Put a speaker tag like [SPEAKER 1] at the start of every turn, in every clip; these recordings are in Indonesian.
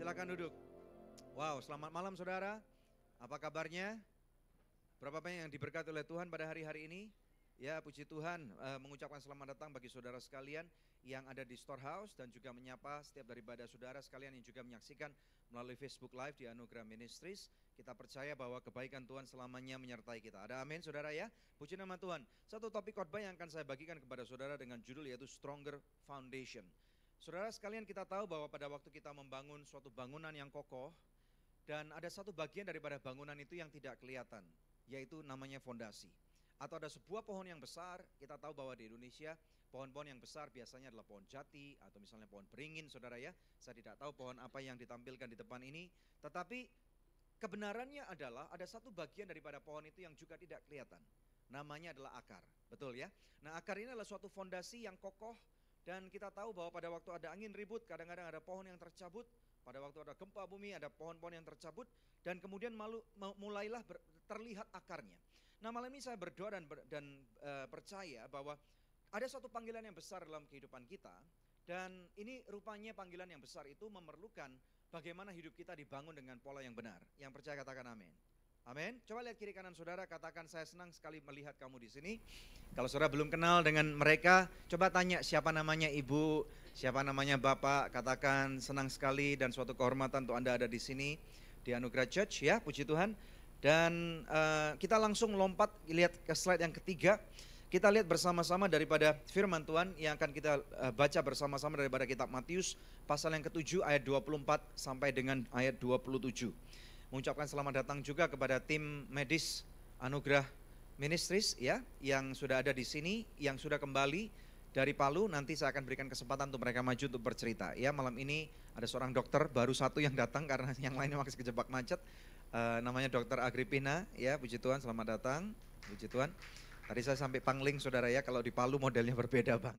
[SPEAKER 1] Silakan duduk. Wow, selamat malam saudara. Apa kabarnya? Berapa banyak yang diberkati oleh Tuhan pada hari-hari ini? Ya, puji Tuhan, mengucapkan selamat datang bagi saudara sekalian yang ada di Storehouse dan juga menyapa setiap daripada saudara sekalian yang juga menyaksikan melalui Facebook Live di Anugerah Ministries. Kita percaya bahwa kebaikan Tuhan selamanya menyertai kita. Ada amin saudara ya? Puji nama Tuhan. Satu topik khotbah yang akan saya bagikan kepada saudara dengan judul yaitu Stronger Foundation. Saudara sekalian, kita tahu bahwa pada waktu kita membangun suatu bangunan yang kokoh, dan ada satu bagian daripada bangunan itu yang tidak kelihatan, yaitu namanya fondasi. Atau ada sebuah pohon yang besar, kita tahu bahwa di Indonesia pohon-pohon yang besar biasanya adalah pohon jati atau misalnya pohon beringin saudara ya. Saya tidak tahu pohon apa yang ditampilkan di depan ini, tetapi kebenarannya adalah ada satu bagian daripada pohon itu yang juga tidak kelihatan. Namanya adalah akar, betul ya. Nah, akar ini adalah suatu fondasi yang kokoh. Dan kita tahu bahwa pada waktu ada angin ribut, kadang-kadang ada pohon yang tercabut. Pada waktu ada gempa bumi, ada pohon-pohon yang tercabut. Dan kemudian mulailah terlihat akarnya. Nah, malam ini saya berdoa dan percaya bahwa ada suatu panggilan yang besar dalam kehidupan kita. Dan ini rupanya panggilan yang besar itu memerlukan bagaimana hidup kita dibangun dengan pola yang benar. Yang percaya katakan amin. Amin. Coba lihat kiri kanan saudara, katakan saya senang sekali melihat kamu di sini. Kalau saudara belum kenal dengan mereka, coba tanya siapa namanya ibu, siapa namanya bapak. Katakan senang sekali dan suatu kehormatan untuk Anda ada di sini di Anugerah Church ya, puji Tuhan. Dan kita langsung lompat lihat ke slide yang ketiga. Kita lihat bersama-sama daripada firman Tuhan yang akan kita baca bersama-sama daripada kitab Matius pasal yang ke-7 ayat 24 sampai dengan ayat 27. Mengucapkan selamat datang juga kepada tim medis Anugerah Ministries ya, yang sudah ada di sini, yang sudah kembali dari Palu. Nanti saya akan berikan kesempatan untuk mereka maju untuk bercerita ya. Malam ini ada seorang dokter baru satu yang datang karena yang lainnya masih kejebak macet. Namanya Dokter Agripina ya, puji Tuhan, selamat datang, puji Tuhan. Tadi saya sampai pangling saudara ya, kalau di Palu modelnya berbeda banget.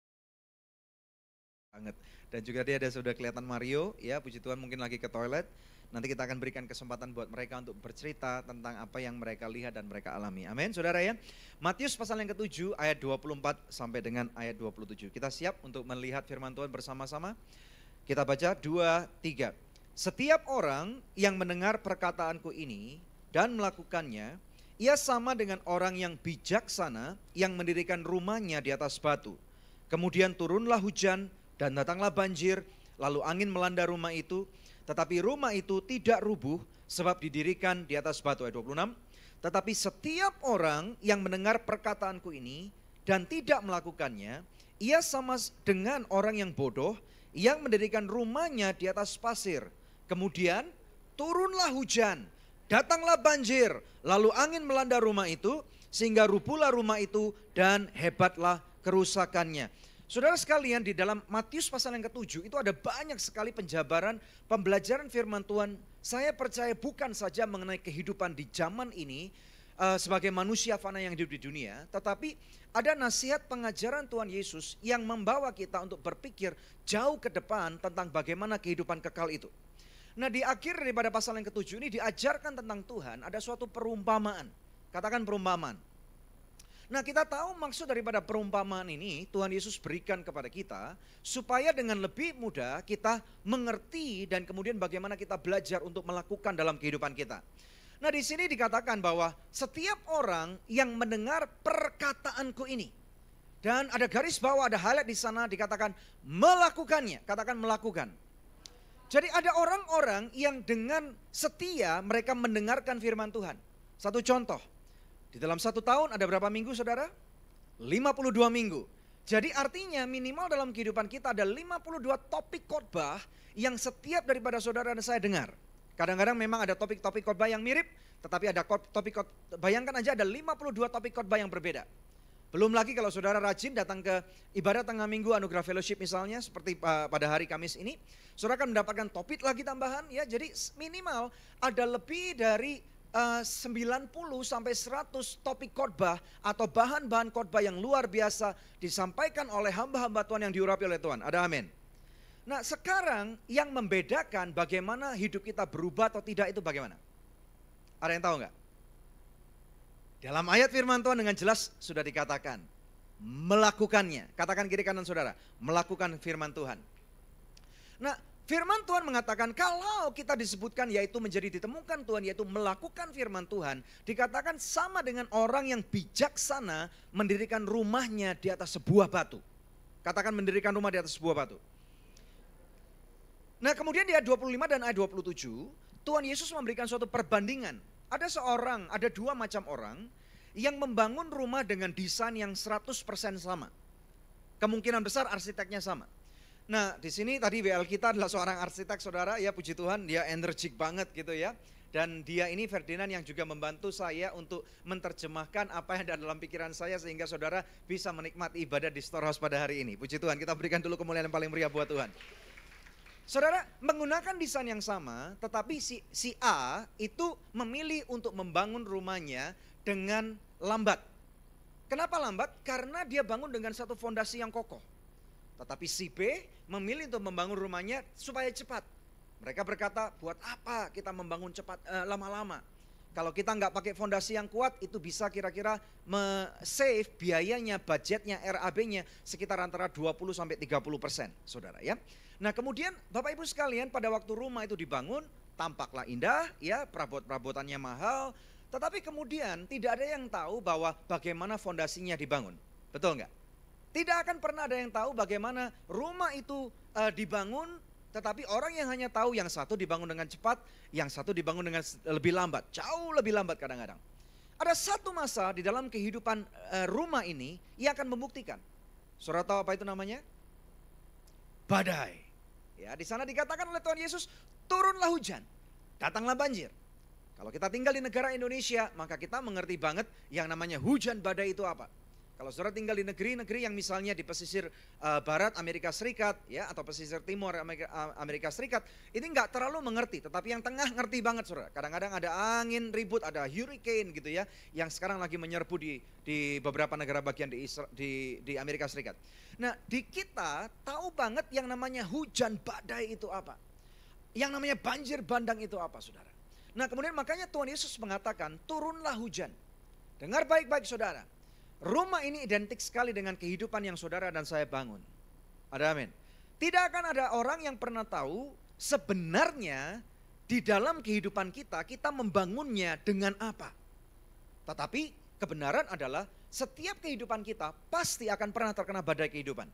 [SPEAKER 1] Dan juga dia ada sudah kelihatan Mario ya, puji Tuhan, mungkin lagi ke toilet. Nanti kita akan berikan kesempatan buat mereka untuk bercerita tentang apa yang mereka lihat dan mereka alami. Amin saudara ya. Matius pasal yang ke-7 ayat 24 sampai dengan ayat 27. Kita siap untuk melihat firman Tuhan bersama-sama. Kita baca 2, 3. Setiap orang yang mendengar perkataanku ini dan melakukannya, ia sama dengan orang yang bijaksana yang mendirikan rumahnya di atas batu. Kemudian turunlah hujan dan datanglah banjir, lalu angin melanda rumah itu. Tetapi rumah itu tidak rubuh sebab didirikan di atas batu. Ayat 26. Tetapi setiap orang yang mendengar perkataanku ini dan tidak melakukannya, ia sama dengan orang yang bodoh yang mendirikan rumahnya di atas pasir. Kemudian turunlah hujan, datanglah banjir, lalu angin melanda rumah itu sehingga rubuhlah rumah itu dan hebatlah kerusakannya. Saudara sekalian, di dalam Matius pasal yang ke-7 itu ada banyak sekali penjabaran, pembelajaran firman Tuhan. Saya percaya bukan saja mengenai kehidupan di zaman ini sebagai manusia fana yang hidup di dunia, tetapi ada nasihat pengajaran Tuhan Yesus yang membawa kita untuk berpikir jauh ke depan tentang bagaimana kehidupan kekal itu. Nah, di akhir daripada pasal yang ke-7 ini diajarkan tentang Tuhan, ada suatu perumpamaan. Katakan perumpamaan. Nah, kita tahu maksud daripada perumpamaan ini Tuhan Yesus berikan kepada kita supaya dengan lebih mudah kita mengerti dan kemudian bagaimana kita belajar untuk melakukan dalam kehidupan kita. Nah, di sini dikatakan bahwa setiap orang yang mendengar perkataanku ini, dan ada garis bawah, ada highlight di sana dikatakan melakukannya, katakan melakukan. Jadi ada orang-orang yang dengan setia mereka mendengarkan firman Tuhan. Satu contoh. Di dalam 1 tahun ada berapa minggu saudara? 52 minggu. Jadi artinya minimal dalam kehidupan kita ada 52 topik khotbah yang setiap daripada saudara dan saya dengar. Kadang-kadang memang ada topik-topik khotbah yang mirip, tetapi ada bayangkan aja ada 52 topik khotbah yang berbeda. Belum lagi kalau saudara rajin datang ke ibadah tengah minggu Anugerah Fellowship misalnya, seperti pada hari Kamis ini, saudara akan mendapatkan topik lagi tambahan ya. Jadi minimal ada lebih dari 90 sampai 100 topik khotbah atau bahan-bahan khotbah yang luar biasa disampaikan oleh hamba-hamba Tuhan yang diurapi oleh Tuhan. Ada amin. Nah, sekarang yang membedakan bagaimana hidup kita berubah atau tidak itu bagaimana? Ada yang tahu nggak? Dalam ayat firman Tuhan dengan jelas sudah dikatakan melakukannya. Katakan kiri kanan saudara, melakukan firman Tuhan. Nah, Firman Tuhan mengatakan kalau kita disebutkan yaitu menjadi ditemukan Tuhan, yaitu melakukan firman Tuhan, dikatakan sama dengan orang yang bijaksana mendirikan rumahnya di atas sebuah batu. Katakan mendirikan rumah di atas sebuah batu. Nah kemudian di ayat 25 dan ayat 27, Tuhan Yesus memberikan suatu perbandingan. Ada dua macam orang yang membangun rumah dengan desain yang 100% sama. Kemungkinan besar arsiteknya sama. Nah di sini tadi WL kita adalah seorang arsitek saudara, ya puji Tuhan dia energik banget gitu ya. Dan dia ini Ferdinand yang juga membantu saya untuk menerjemahkan apa yang ada dalam pikiran saya sehingga saudara bisa menikmati ibadah di Storehouse pada hari ini. Puji Tuhan, kita berikan dulu kemuliaan yang paling meriah buat Tuhan. Saudara menggunakan desain yang sama, tetapi si A itu memilih untuk membangun rumahnya dengan lambat. Kenapa lambat? Karena dia bangun dengan satu fondasi yang kokoh. Tetapi si B memilih untuk membangun rumahnya supaya cepat. Mereka berkata, buat apa kita membangun cepat lama-lama? Kalau kita nggak pakai fondasi yang kuat, itu bisa kira-kira save biayanya, budgetnya, RAB-nya sekitar antara 20-30%, saudara ya. Nah kemudian Bapak Ibu sekalian pada waktu rumah itu dibangun, tampaklah indah, ya perabot-perabotannya mahal. Tetapi kemudian tidak ada yang tahu bahwa bagaimana fondasinya dibangun. Betul nggak? Tidak akan pernah ada yang tahu bagaimana rumah itu dibangun. Tetapi orang yang hanya tahu yang satu dibangun dengan cepat, yang satu dibangun dengan lebih lambat. Jauh lebih lambat kadang-kadang. Ada satu masa di dalam kehidupan rumah ini yang akan membuktikan. Saudara tahu apa itu namanya? Badai. Ya, di sana dikatakan oleh Tuhan Yesus, turunlah hujan, datanglah banjir. Kalau kita tinggal di negara Indonesia, maka kita mengerti banget yang namanya hujan badai itu apa. Kalau saudara tinggal di negeri-negeri yang misalnya di pesisir barat Amerika Serikat, ya, atau pesisir timur Amerika Serikat, ini nggak terlalu mengerti. Tetapi yang tengah ngerti banget saudara. Kadang-kadang ada angin ribut, ada hurricane gitu ya, yang sekarang lagi menyerbu di beberapa negara bagian di Amerika Serikat. Nah di kita tahu banget yang namanya hujan badai itu apa. Yang namanya banjir bandang itu apa saudara. Nah kemudian makanya Tuhan Yesus mengatakan turunlah hujan. Dengar baik-baik saudara. Rumah ini identik sekali dengan kehidupan yang saudara dan saya bangun. Ada amin. Tidak akan ada orang yang pernah tahu sebenarnya di dalam kehidupan kita membangunnya dengan apa. Tetapi kebenaran adalah setiap kehidupan kita pasti akan pernah terkena badai kehidupan.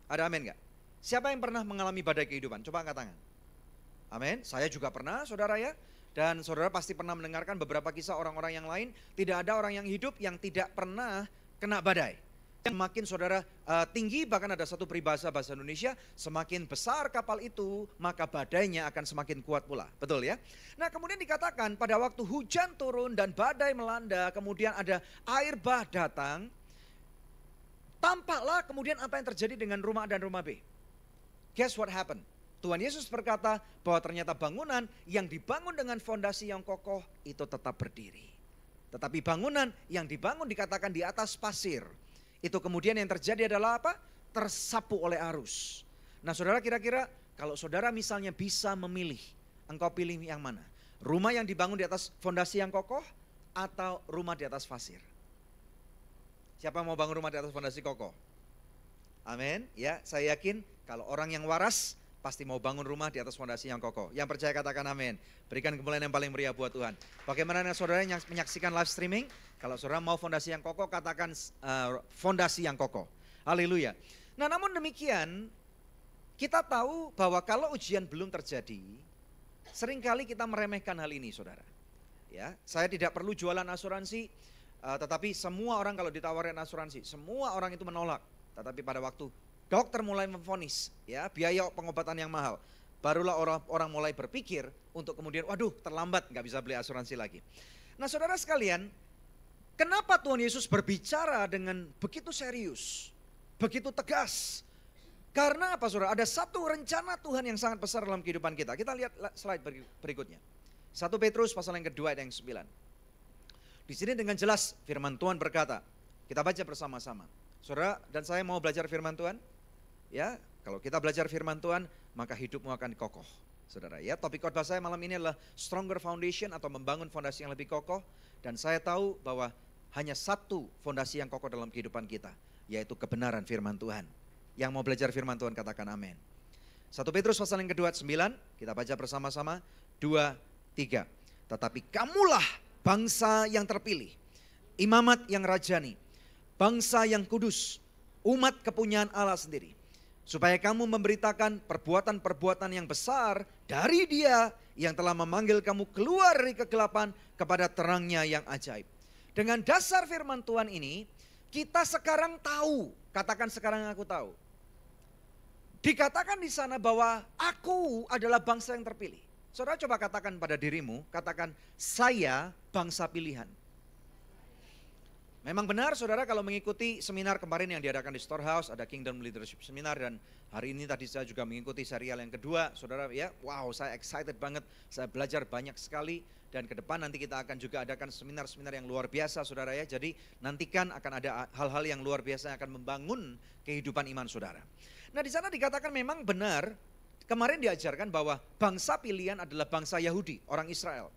[SPEAKER 1] Ada amin gak? Siapa yang pernah mengalami badai kehidupan? Coba angkat tangan. Amin. Saya juga pernah saudara ya. Dan saudara pasti pernah mendengarkan beberapa kisah orang-orang yang lain. Tidak ada orang yang hidup yang tidak pernah kena badai. Semakin saudara tinggi, bahkan ada satu peribahasa bahasa Indonesia, semakin besar kapal itu, maka badainya akan semakin kuat pula. Betul ya? Nah kemudian dikatakan pada waktu hujan turun dan badai melanda, kemudian ada air bah datang, tampaklah kemudian apa yang terjadi dengan rumah A dan rumah B. Guess what happened? Tuhan Yesus berkata bahwa ternyata bangunan yang dibangun dengan fondasi yang kokoh itu tetap berdiri. Tetapi bangunan yang dibangun dikatakan di atas pasir, itu kemudian yang terjadi adalah apa? Tersapu oleh arus. Nah saudara kira-kira kalau saudara misalnya bisa memilih, engkau pilih yang mana? Rumah yang dibangun di atas fondasi yang kokoh atau rumah di atas pasir? Siapa yang mau bangun rumah di atas fondasi kokoh? Amin. Ya, saya yakin kalau orang yang waras pasti mau bangun rumah di atas fondasi yang kokoh. Yang percaya katakan amin. Berikan kemuliaan yang paling meriah buat Tuhan. Bagaimana saudara yang menyaksikan live streaming? Kalau saudara mau fondasi yang kokoh, katakan fondasi yang kokoh. Haleluya. Nah namun demikian, kita tahu bahwa kalau ujian belum terjadi, seringkali kita meremehkan hal ini saudara. Ya, saya tidak perlu jualan asuransi, tetapi semua orang kalau ditawarin asuransi, semua orang itu menolak. Tetapi pada waktu dokter mulai memvonis, ya biaya pengobatan yang mahal, barulah orang mulai berpikir untuk kemudian, waduh terlambat nggak bisa beli asuransi lagi. Nah saudara sekalian, kenapa Tuhan Yesus berbicara dengan begitu serius, begitu tegas? Karena apa saudara? Ada satu rencana Tuhan yang sangat besar dalam kehidupan kita. Kita lihat slide berikutnya. 1 Petrus pasal yang kedua ayat yang 9. Di sini dengan jelas firman Tuhan berkata, kita baca bersama-sama. Saudara dan saya mau belajar firman Tuhan. Ya, kalau kita belajar firman Tuhan, maka hidupmu akan kokoh. Saudara, ya, topik khotbah saya malam ini adalah stronger foundation atau membangun fondasi yang lebih kokoh. Dan saya tahu bahwa hanya satu fondasi yang kokoh dalam kehidupan kita, yaitu kebenaran firman Tuhan. Yang mau belajar firman Tuhan katakan amin. 1 Petrus pasal yang kedua 9, kita baca bersama-sama, 2, 3. Tetapi kamulah bangsa yang terpilih, imamat yang rajani, bangsa yang kudus, umat kepunyaan Allah sendiri. Supaya kamu memberitakan perbuatan-perbuatan yang besar dari Dia yang telah memanggil kamu keluar dari kegelapan kepada terangnya yang ajaib. Dengan dasar firman Tuhan ini, kita sekarang tahu, katakan sekarang aku tahu. Dikatakan di sana bahwa aku adalah bangsa yang terpilih. Saudara coba katakan pada dirimu, katakan saya bangsa pilihan. Memang benar saudara kalau mengikuti seminar kemarin yang diadakan di Storehouse, ada Kingdom Leadership Seminar, dan hari ini tadi saya juga mengikuti serial yang kedua. Saudara ya, wow saya excited banget, saya belajar banyak sekali. Dan ke depan nanti kita akan juga adakan seminar-seminar yang luar biasa saudara ya. Jadi nantikan akan ada hal-hal yang luar biasa yang akan membangun kehidupan iman saudara. Nah di sana dikatakan memang benar, kemarin diajarkan bahwa bangsa pilihan adalah bangsa Yahudi, orang Israel.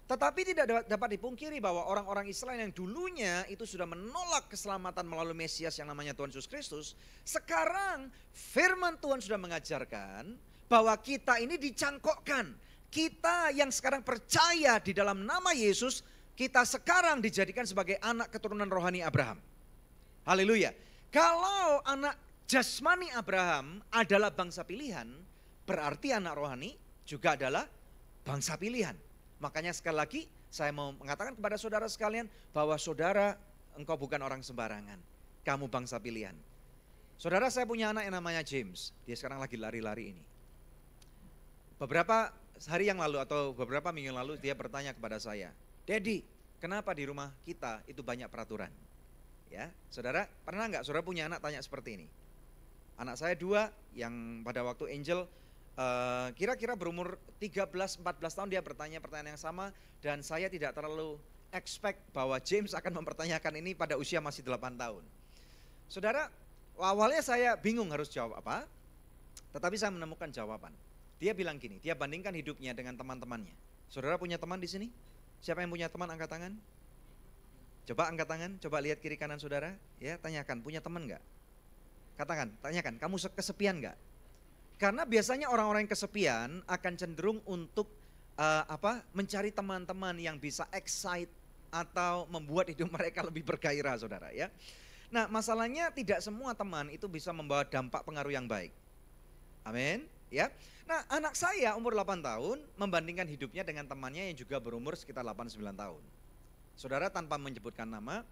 [SPEAKER 1] Tetapi tidak dapat dipungkiri bahwa orang-orang Israel yang dulunya itu sudah menolak keselamatan melalui Mesias yang namanya Tuhan Yesus Kristus. Sekarang firman Tuhan sudah mengajarkan bahwa kita ini dicangkokkan. Kita yang sekarang percaya di dalam nama Yesus, kita sekarang dijadikan sebagai anak keturunan rohani Abraham. Haleluya. Kalau anak jasmani Abraham adalah bangsa pilihan, berarti anak rohani juga adalah bangsa pilihan. Makanya sekali lagi saya mau mengatakan kepada saudara sekalian bahwa saudara engkau bukan orang sembarangan. Kamu bangsa pilihan. Saudara saya punya anak yang namanya James. Dia sekarang lagi lari-lari ini. Beberapa hari yang lalu atau beberapa minggu yang lalu dia bertanya kepada saya, "Daddy, kenapa di rumah kita itu banyak peraturan?" Ya, saudara pernah nggak saudara punya anak tanya seperti ini? Anak saya 2 yang pada waktu Angel kira-kira berumur 13-14 tahun dia bertanya pertanyaan yang sama, dan saya tidak terlalu expect bahwa James akan mempertanyakan ini pada usia masih 8 tahun. Saudara, awalnya saya bingung harus jawab apa, tetapi saya menemukan jawaban. Dia bilang gini, dia bandingkan hidupnya dengan teman-temannya. Saudara punya teman di sini? Siapa yang punya teman angkat tangan? Coba angkat tangan, coba lihat kiri kanan saudara, ya tanyakan punya teman enggak? Katakan, tanyakan, kamu kesepian enggak? Karena biasanya orang-orang yang kesepian akan cenderung untuk mencari teman-teman yang bisa excite atau membuat hidup mereka lebih bergairah saudara ya. Nah masalahnya tidak semua teman itu bisa membawa dampak pengaruh yang baik. Amin ya. Nah anak saya umur 8 tahun membandingkan hidupnya dengan temannya yang juga berumur sekitar 8-9 tahun. Saudara tanpa menyebutkan nama,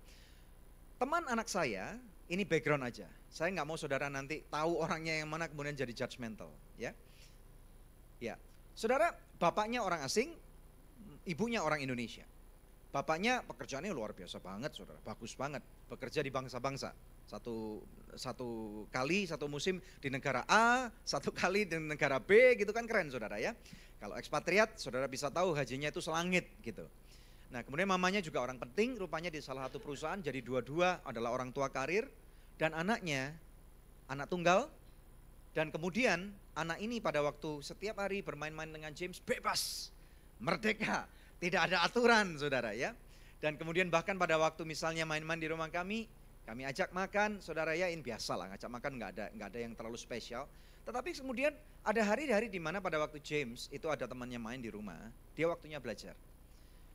[SPEAKER 1] teman anak saya ini background aja. Saya nggak mau saudara nanti tahu orangnya yang mana kemudian jadi judgmental, ya. Ya, saudara, bapaknya orang asing, ibunya orang Indonesia. Bapaknya pekerjaannya luar biasa banget, saudara, bagus banget, bekerja di bangsa-bangsa. Satu kali satu musim di negara A, satu kali di negara B, gitu kan keren, saudara ya. Kalau ekspatriat, saudara bisa tahu hajinya itu selangit, gitu. Nah, kemudian mamanya juga orang penting, rupanya di salah satu perusahaan, jadi dua-dua adalah orang tua karir. Dan anaknya, anak tunggal, dan kemudian anak ini pada waktu setiap hari bermain-main dengan James bebas, merdeka, tidak ada aturan saudara ya. Dan kemudian bahkan pada waktu misalnya main-main di rumah kami ajak makan saudara ya, ini biasa lah, ngajak makan nggak ada yang terlalu spesial. Tetapi kemudian ada hari-hari di mana pada waktu James itu ada temannya main di rumah, dia waktunya belajar.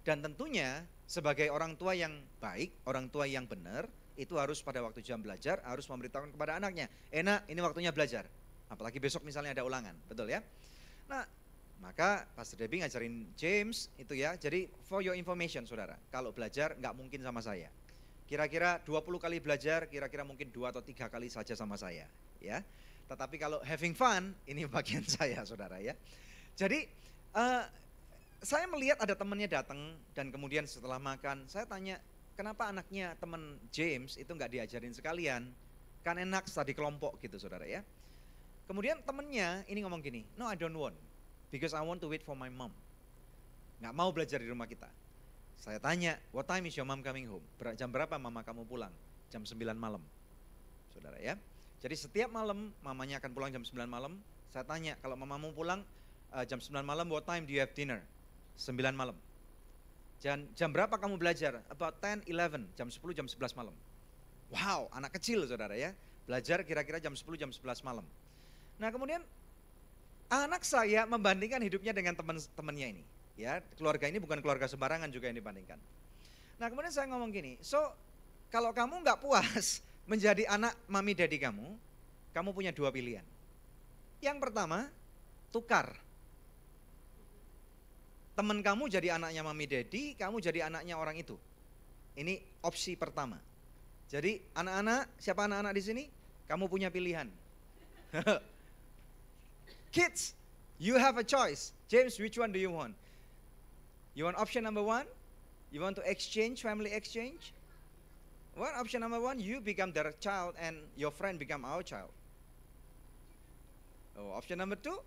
[SPEAKER 1] Dan tentunya sebagai orang tua yang baik, orang tua yang benar, itu harus pada waktu jam belajar harus memberitahukan kepada anaknya, "Enak, ini waktunya belajar." Apalagi besok misalnya ada ulangan, betul ya? Nah, maka Pastor Debbie ngajarin James itu ya. Jadi for your information saudara, kalau belajar nggak mungkin sama saya. Kira-kira 20 kali belajar, kira-kira mungkin 2 atau 3 kali saja sama saya, ya. Tetapi kalau having fun, ini bagian saya saudara ya. Jadi saya melihat ada temannya datang dan kemudian setelah makan, saya tanya, kenapa anaknya teman James itu nggak diajarin sekalian? Kan enak studi kelompok gitu saudara ya. Kemudian temennya ini ngomong gini, "No, I don't want, because I want to wait for my mom." Nggak mau belajar di rumah kita. Saya tanya, "What time is your mom coming home?" Jam berapa mama kamu pulang? Jam 9 malam. Saudara ya. Jadi setiap malam mamanya akan pulang jam 9 malam. Saya tanya, kalau mamamu pulang jam 9 malam, what time do you have dinner? 9 malam. Jam berapa kamu belajar? About 10, 11, jam 10, jam 11 malam. Wow, anak kecil saudara ya. Belajar kira-kira jam 10, jam 11 malam. Nah kemudian Anak saya membandingkan hidupnya dengan teman-temannya ini. Ya, keluarga ini bukan keluarga sembarangan juga yang dibandingkan. Nah kemudian saya ngomong gini, so kalau kamu nggak puas menjadi anak mami daddy kamu punya dua pilihan. Yang pertama, tukar. Teman kamu jadi anaknya mami daddy, kamu jadi anaknya orang itu. Ini opsi pertama. Jadi anak-anak, siapa anak-anak di sini? Kamu punya pilihan. Kids, you have a choice. James, which one do you want? You want option number one? You want to exchange, family exchange? Well, option number one, you become their child and your friend become our child. Oh, option number two,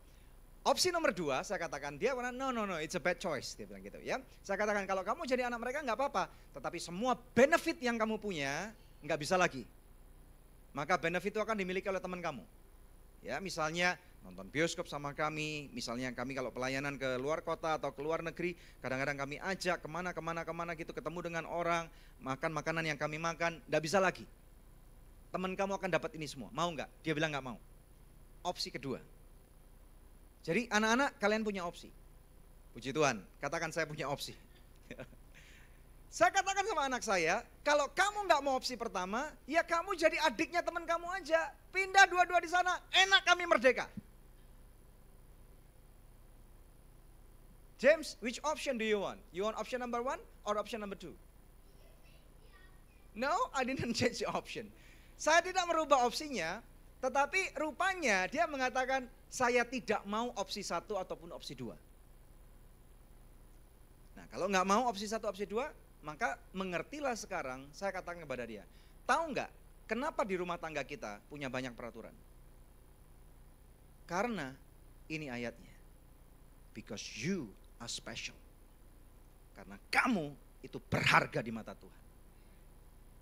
[SPEAKER 1] opsi nomor dua, saya katakan dia bilang no, it's a bad choice, dia bilang gitu ya. Saya katakan kalau kamu jadi anak mereka nggak apa-apa, tetapi semua benefit yang kamu punya nggak bisa lagi. Maka benefit itu akan dimiliki oleh teman kamu. Ya, misalnya nonton bioskop sama kami, misalnya kami kalau pelayanan ke luar kota atau ke luar negeri, kadang-kadang kami ajak kemana gitu, ketemu dengan orang, makan makanan yang kami makan, nggak bisa lagi. Teman kamu akan dapat ini semua, mau nggak? Dia bilang nggak mau. Opsi kedua. Jadi anak-anak kalian punya opsi. Puji Tuhan, katakan saya punya opsi. Saya katakan sama anak saya, kalau kamu nggak mau opsi pertama, ya kamu jadi adiknya teman kamu aja. Pindah dua-dua di sana, enak kami merdeka. James, which option do you want? You want option number one or option number two? No, I didn't change the option. Saya tidak merubah opsinya, tetapi rupanya dia mengatakan saya tidak mau opsi satu ataupun opsi dua. Nah kalau nggak mau opsi satu, opsi dua, maka mengertilah sekarang saya katakan kepada dia. Tahu nggak kenapa di rumah tangga kita punya banyak peraturan? Karena ini ayatnya. Because you are special. Karena kamu itu berharga di mata Tuhan.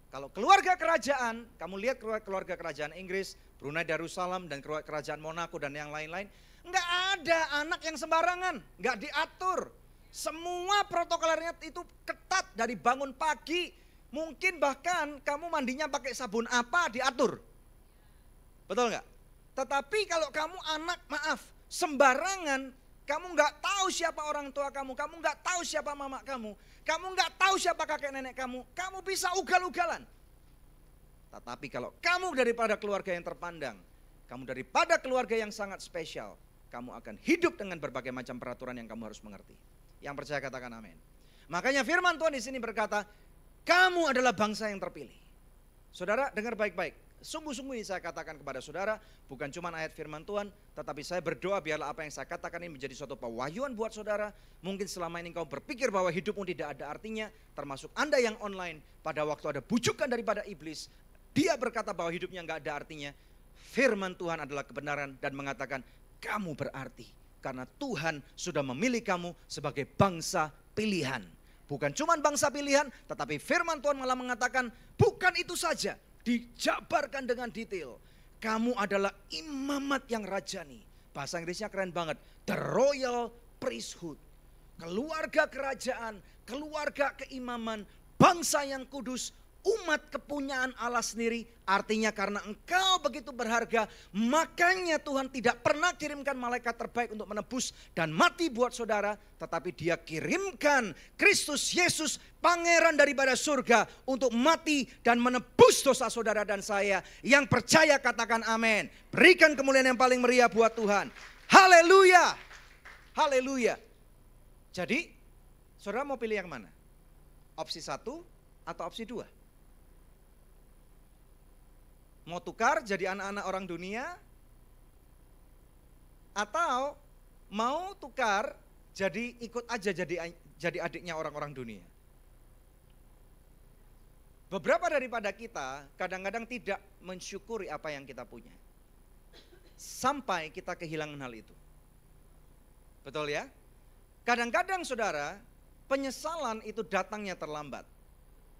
[SPEAKER 1] Kalau keluarga kerajaan, kamu lihat keluarga kerajaan Inggris, Brunei Darussalam dan kerajaan Monaco dan yang lain-lain, nggak ada anak yang sembarangan, nggak diatur. Semua protokolernya itu ketat dari bangun pagi, mungkin bahkan kamu mandinya pakai sabun apa diatur, betul nggak? Tetapi kalau kamu anak sembarangan, kamu nggak tahu siapa orang tua kamu nggak tahu siapa mama kamu nggak tahu siapa kakek nenek kamu bisa ugal-ugalan. Tetapi kalau kamu daripada keluarga yang terpandang, kamu daripada keluarga yang sangat spesial, kamu akan hidup dengan berbagai macam peraturan yang kamu harus mengerti. Yang percaya katakan amin. Makanya firman Tuhan di sini berkata, kamu adalah bangsa yang terpilih. Saudara dengar baik-baik. Sungguh-sungguh ini saya katakan kepada saudara, bukan cuma ayat firman Tuhan, tetapi saya berdoa biarlah apa yang saya katakan ini menjadi suatu pewahyuan buat saudara. Mungkin selama ini kau berpikir bahwa hidupmu tidak ada artinya, termasuk Anda yang online, pada waktu ada bujukan daripada iblis, dia berkata bahwa hidupnya nggak ada artinya. Firman Tuhan adalah kebenaran dan mengatakan, kamu berarti. Karena Tuhan sudah memilih kamu sebagai bangsa pilihan. Bukan cuma bangsa pilihan, tetapi firman Tuhan malah mengatakan, bukan itu saja. Dijabarkan dengan detail. Kamu adalah imamat yang rajani. Bahasa Inggrisnya keren banget. The royal priesthood. Keluarga kerajaan, keluarga keimaman, bangsa yang kudus, umat kepunyaan Allah sendiri. Artinya karena engkau begitu berharga, makanya Tuhan tidak pernah kirimkan malaikat terbaik untuk menebus dan mati buat saudara, tetapi dia kirimkan Kristus Yesus, pangeran daripada surga, untuk mati dan menebus dosa saudara dan saya. Yang percaya katakan amin. Berikan kemuliaan yang paling meriah buat Tuhan. Haleluya. Haleluya. Jadi saudara mau pilih yang mana? Opsi 1 atau opsi 2? Mau tukar jadi anak-anak orang dunia? Atau mau tukar jadi ikut aja jadi adiknya orang-orang dunia? Beberapa daripada kita kadang-kadang tidak mensyukuri apa yang kita punya. Sampai kita kehilangan hal itu. Betul ya? Kadang-kadang saudara, penyesalan itu datangnya terlambat.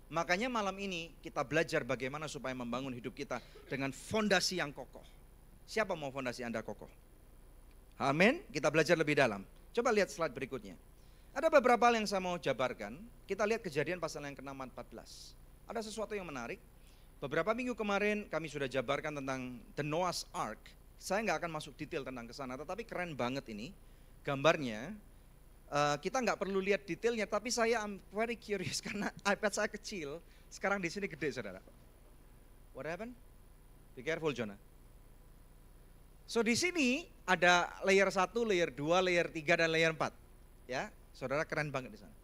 [SPEAKER 1] Makanya malam ini kita belajar bagaimana supaya membangun hidup kita dengan fondasi yang kokoh. Siapa mau fondasi Anda kokoh? Amin. Kita belajar lebih dalam. Coba lihat slide berikutnya. Ada beberapa hal yang saya mau jabarkan. Kita lihat Kejadian pasal yang ke-6 14. Ada sesuatu yang menarik. Beberapa minggu kemarin kami sudah jabarkan tentang The Noah's Ark. Saya nggak akan masuk detail tentang ke sana, tetapi keren banget ini gambarnya. Kita nggak perlu lihat detailnya, tapi saya very curious karena iPad saya kecil, sekarang di sini gede, saudara. What happened? Be careful, Jonah. So di sini ada layer 1, layer 2, layer 3, dan layer 4. Ya, saudara, keren banget di sana.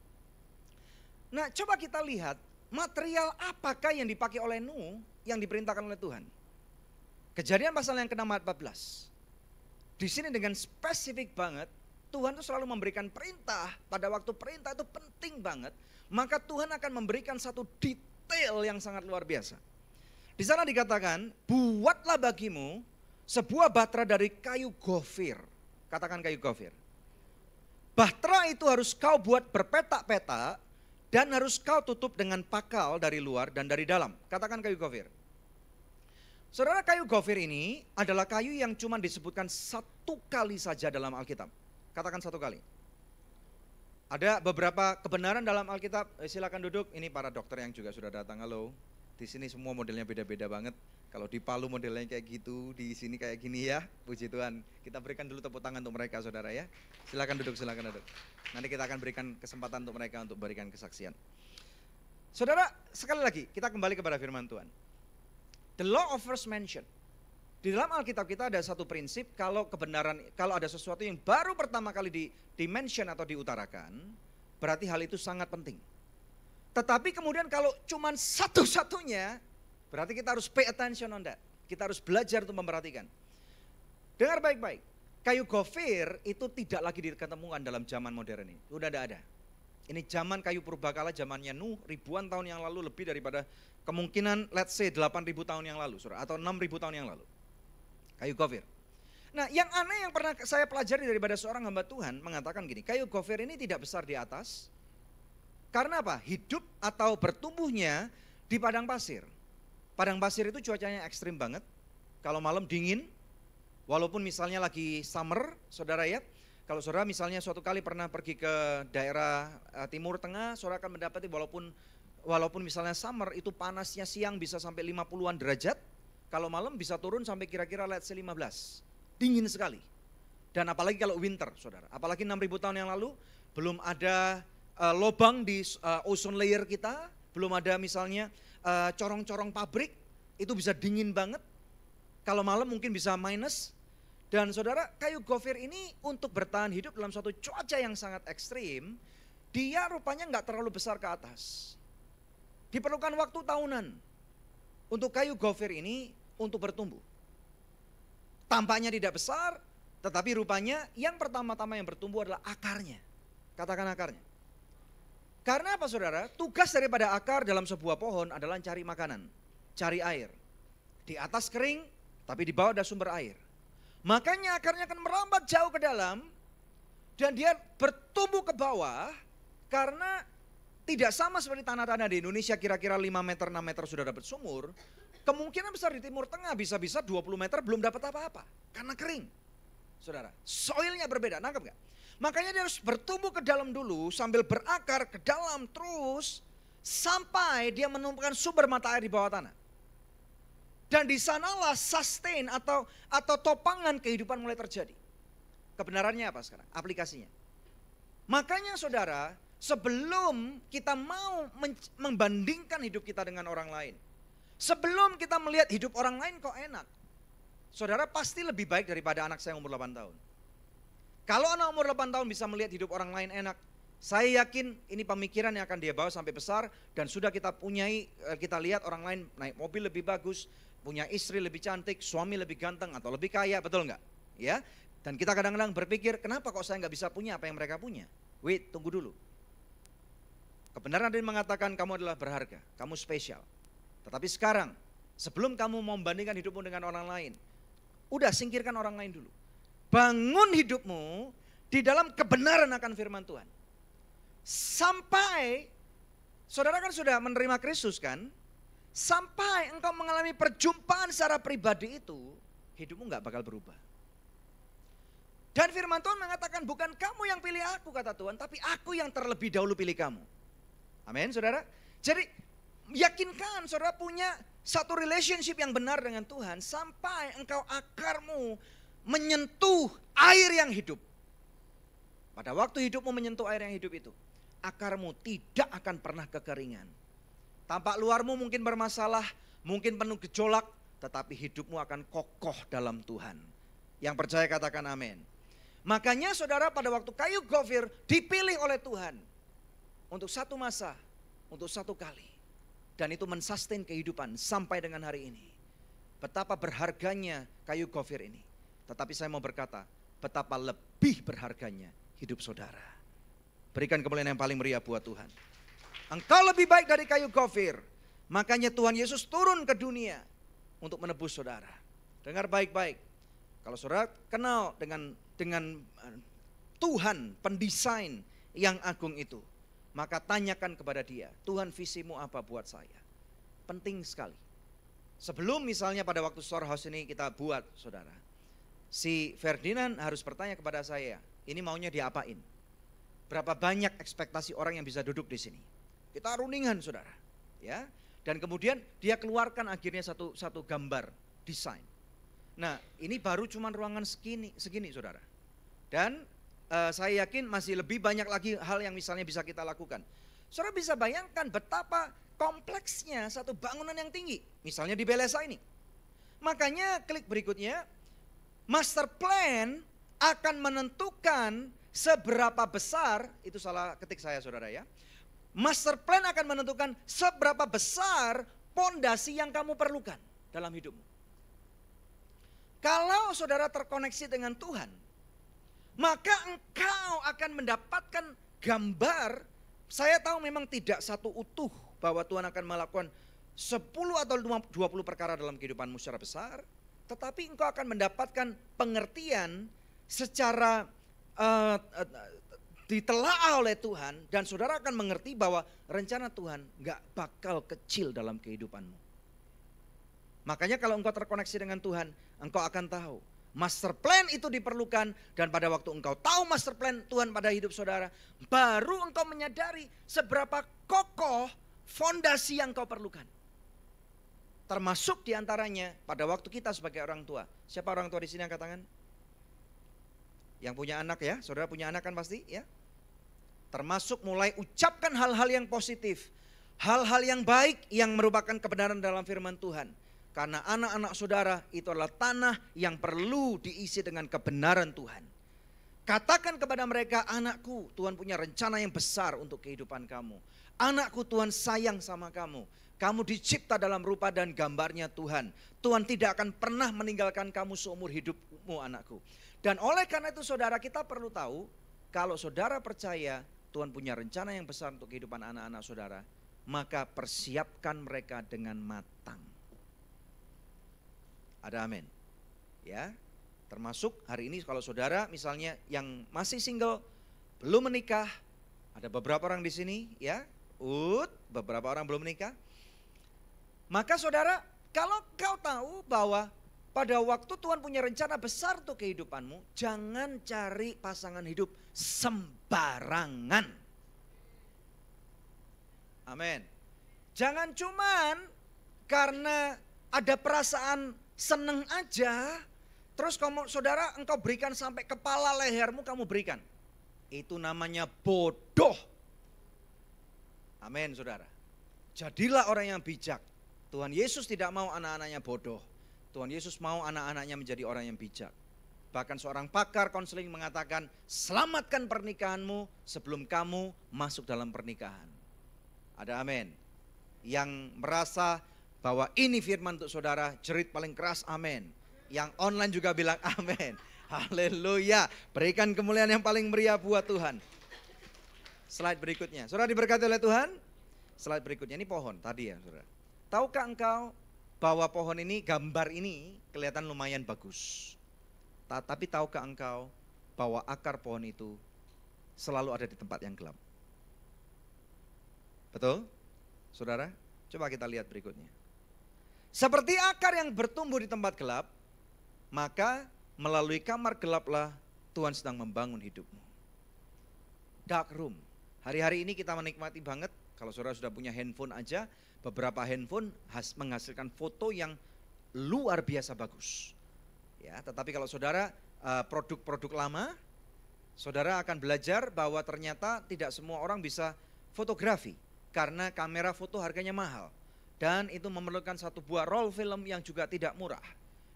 [SPEAKER 1] Nah, coba kita lihat material apakah yang dipakai oleh Nuh yang diperintahkan oleh Tuhan. Kejadian pasal yang ke-6 ayat 14. Di sini dengan spesifik banget, Tuhan itu selalu memberikan perintah. Pada waktu perintah itu penting banget, maka Tuhan akan memberikan satu detail yang sangat luar biasa. Di sana dikatakan, buatlah bagimu sebuah batra dari kayu gofir. Katakan kayu gofir. Batra itu harus kau buat berpetak-petak dan harus kau tutup dengan pakal dari luar dan dari dalam. Katakan kayu gofir. Saudara, kayu gofir ini adalah kayu yang cuma disebutkan satu kali saja dalam Alkitab. Katakan satu kali. Ada beberapa kebenaran dalam Alkitab. Silakan duduk. Ini para dokter yang juga sudah datang. Halo. Di sini semua modelnya beda-beda banget. Kalau di Palu modelnya kayak gitu, di sini kayak gini ya. Puji Tuhan. Kita berikan dulu tepuk tangan untuk mereka, saudara ya. Silakan duduk, silakan duduk. Nanti kita akan berikan kesempatan untuk mereka untuk berikan kesaksian. Saudara, sekali lagi kita kembali kepada firman Tuhan. The law of first mention. Di dalam Alkitab kita ada satu prinsip, kalau kebenaran, kalau ada sesuatu yang baru pertama kali di-mention atau diutarakan, berarti hal itu sangat penting. Tetapi kemudian kalau cuma satu-satunya, berarti kita harus pay attention on that. Kita harus belajar untuk memperhatikan. Dengar baik-baik, kayu gofir itu tidak lagi diketemukan dalam zaman modern ini. Sudah tidak ada. Ini zaman kayu purbakala, zamannya Nuh, ribuan tahun yang lalu, lebih daripada kemungkinan let's say 8.000 tahun yang lalu, saudara, atau 6.000 tahun yang lalu. Kayu gofir. Nah, yang aneh yang pernah saya pelajari daripada seorang hamba Tuhan mengatakan gini, kayu gofir ini tidak besar di atas. Karena apa? Hidup atau bertumbuhnya di padang pasir. Padang pasir itu cuacanya ekstrim banget. Kalau malam dingin, walaupun misalnya lagi summer, saudara ya. Kalau saudara misalnya suatu kali pernah pergi ke daerah Timur Tengah, saudara akan mendapati walaupun misalnya summer itu panasnya siang bisa sampai 50-an derajat. Kalau malam bisa turun sampai kira-kira let's say 15. Dingin sekali. Dan apalagi kalau winter, saudara. Apalagi 6.000 tahun yang lalu, belum ada lobang di ozone layer kita. Belum ada misalnya corong-corong pabrik. Itu bisa dingin banget. Kalau malam mungkin bisa minus. Dan saudara, kayu gofir ini untuk bertahan hidup dalam suatu cuaca yang sangat ekstrim, dia rupanya nggak terlalu besar ke atas. Diperlukan waktu tahunan untuk kayu gofir ini untuk bertumbuh. Tampaknya tidak besar, tetapi rupanya yang pertama-tama yang bertumbuh adalah akarnya. Katakan akarnya. Karena apa saudara? Tugas daripada akar dalam sebuah pohon adalah cari makanan, cari air. Di atas kering, tapi di bawah ada sumber air. Makanya akarnya akan merambat jauh ke dalam, dan dia bertumbuh ke bawah, karena tidak sama seperti tanah-tanah di Indonesia kira-kira 5 meter, 6 meter sudah dapat sumur. Kemungkinan besar di Timur Tengah bisa-bisa 20 meter belum dapat apa-apa. Karena kering. Saudara, soilnya berbeda, nangkep gak? Makanya dia harus bertumbuh ke dalam dulu sambil berakar ke dalam terus sampai dia menemukan sumber mata air di bawah tanah. Dan di sanalah sustain atau topangan kehidupan mulai terjadi. Kebenarannya apa sekarang? Aplikasinya. Makanya saudara, sebelum kita mau membandingkan hidup kita dengan orang lain, sebelum kita melihat hidup orang lain kok enak, saudara pasti lebih baik daripada anak saya umur 8 tahun. Kalau anak umur 8 tahun bisa melihat hidup orang lain enak, saya yakin ini pemikiran yang akan dia bawa sampai besar. Dan sudah kita punyai, kita lihat orang lain naik mobil lebih bagus, punya istri lebih cantik, suami lebih ganteng atau lebih kaya, betul nggak? Ya. Dan kita kadang-kadang berpikir, kenapa kok saya nggak bisa punya apa yang mereka punya? Wait, tunggu dulu. Kebenaran ada yang mengatakan kamu adalah berharga, kamu spesial. Tetapi sekarang, sebelum kamu mau membandingkan hidupmu dengan orang lain, udah singkirkan orang lain dulu. Bangun hidupmu di dalam kebenaran akan firman Tuhan. Sampai, saudara kan sudah menerima Kristus kan? Sampai engkau mengalami perjumpaan secara pribadi itu, hidupmu gak bakal berubah. Dan firman Tuhan mengatakan bukan kamu yang pilih aku kata Tuhan, tapi aku yang terlebih dahulu pilih kamu. Amin saudara. Jadi yakinkan saudara punya satu relationship yang benar dengan Tuhan sampai engkau akarmu menyentuh air yang hidup. Pada waktu hidupmu menyentuh air yang hidup itu, akarmu tidak akan pernah kekeringan. Tampak luarmu mungkin bermasalah, mungkin penuh gejolak, tetapi hidupmu akan kokoh dalam Tuhan. Yang percaya katakan amin. Makanya saudara, pada waktu kayu gofir dipilih oleh Tuhan untuk satu masa, untuk satu kali. Dan itu mensustain kehidupan sampai dengan hari ini. Betapa berharganya kayu gofir ini. Tetapi saya mau berkata, betapa lebih berharganya hidup saudara. Berikan kemuliaan yang paling meriah buat Tuhan. Engkau lebih baik dari kayu gofir. Makanya Tuhan Yesus turun ke dunia untuk menebus saudara. Dengar baik-baik. Kalau saudara kenal dengan Tuhan pendesain yang agung itu, maka tanyakan kepada dia, Tuhan visimu apa buat saya? Penting sekali. Sebelum misalnya pada waktu storehouse ini kita buat saudara, si Ferdinand harus bertanya kepada saya, ini maunya diapain? Berapa banyak ekspektasi orang yang bisa duduk di sini? Kita rundingan saudara, ya. Dan kemudian dia keluarkan akhirnya satu gambar desain. Nah, ini baru cuma ruangan segini saudara. Dan saya yakin masih lebih banyak lagi hal yang misalnya bisa kita lakukan. Saudara bisa bayangkan betapa kompleksnya satu bangunan yang tinggi. Misalnya di Belesa ini. Makanya klik berikutnya, master plan akan menentukan seberapa besar, itu salah ketik saya saudara ya. Master plan akan menentukan seberapa besar pondasi yang kamu perlukan dalam hidupmu. Kalau saudara terkoneksi dengan Tuhan, maka engkau akan mendapatkan gambar. Saya tahu memang tidak satu utuh bahwa Tuhan akan melakukan 10 atau 20 perkara dalam kehidupanmu secara besar. Tetapi engkau akan mendapatkan pengertian secara ditelaah oleh Tuhan. Dan saudara akan mengerti bahwa rencana Tuhan gak bakal kecil dalam kehidupanmu. Makanya kalau engkau terkoneksi dengan Tuhan, engkau akan tahu master plan itu diperlukan. Dan pada waktu engkau tahu master plan Tuhan pada hidup saudara, baru engkau menyadari seberapa kokoh fondasi yang kau perlukan. Termasuk diantaranya pada waktu kita sebagai orang tua. Siapa orang tua di sini angkat tangan? Yang punya anak ya, saudara punya anak kan pasti ya. Termasuk mulai ucapkan hal-hal yang positif, hal-hal yang baik yang merupakan kebenaran dalam firman Tuhan. Karena anak-anak saudara itu adalah tanah yang perlu diisi dengan kebenaran Tuhan. Katakan kepada mereka, anakku, Tuhan punya rencana yang besar untuk kehidupan kamu. Anakku, Tuhan sayang sama kamu. Kamu dicipta dalam rupa dan gambarnya Tuhan. Tuhan tidak akan pernah meninggalkan kamu seumur hidupmu, anakku. Dan oleh karena itu saudara, kita perlu tahu, kalau saudara percaya Tuhan punya rencana yang besar untuk kehidupan anak-anak saudara, maka persiapkan mereka dengan matang. Ada amin. Ya. Termasuk hari ini kalau saudara misalnya yang masih single, belum menikah, ada beberapa orang di sini ya, beberapa orang belum menikah. Maka saudara, kalau kau tahu bahwa pada waktu Tuhan punya rencana besar untuk kehidupanmu, jangan cari pasangan hidup sembarangan. Amin. Jangan cuman karena ada perasaan seneng aja, terus kamu saudara engkau berikan sampai kepala lehermu kamu berikan. Itu namanya bodoh. Amin saudara. Jadilah orang yang bijak. Tuhan Yesus tidak mau anak-anaknya bodoh. Tuhan Yesus mau anak-anaknya menjadi orang yang bijak. Bahkan seorang pakar konseling mengatakan, selamatkan pernikahanmu sebelum kamu masuk dalam pernikahan. Ada amin. Yang merasa bahwa ini firman untuk saudara, jerit paling keras amin. Yang online juga bilang amin. Haleluya. Berikan kemuliaan yang paling meriah buat Tuhan. Slide berikutnya. Saudara diberkati oleh Tuhan. Slide berikutnya, ini pohon tadi ya saudara. Tahukah engkau bahwa pohon ini, gambar ini kelihatan lumayan bagus. Tapi tahukah engkau bahwa akar pohon itu selalu ada di tempat yang gelap? Betul? Saudara, coba kita lihat berikutnya. Seperti akar yang bertumbuh di tempat gelap, maka melalui kamar gelaplah Tuhan sedang membangun hidupmu. Dark room. Hari-hari ini kita menikmati banget Kalau saudara sudah punya handphone aja, beberapa handphone menghasilkan foto yang luar biasa bagus. Ya, tetapi kalau saudara produk-produk lama, saudara akan belajar bahwa ternyata tidak semua orang bisa fotografi karena kamera foto harganya mahal. Dan itu memerlukan satu buah roll film yang juga tidak murah.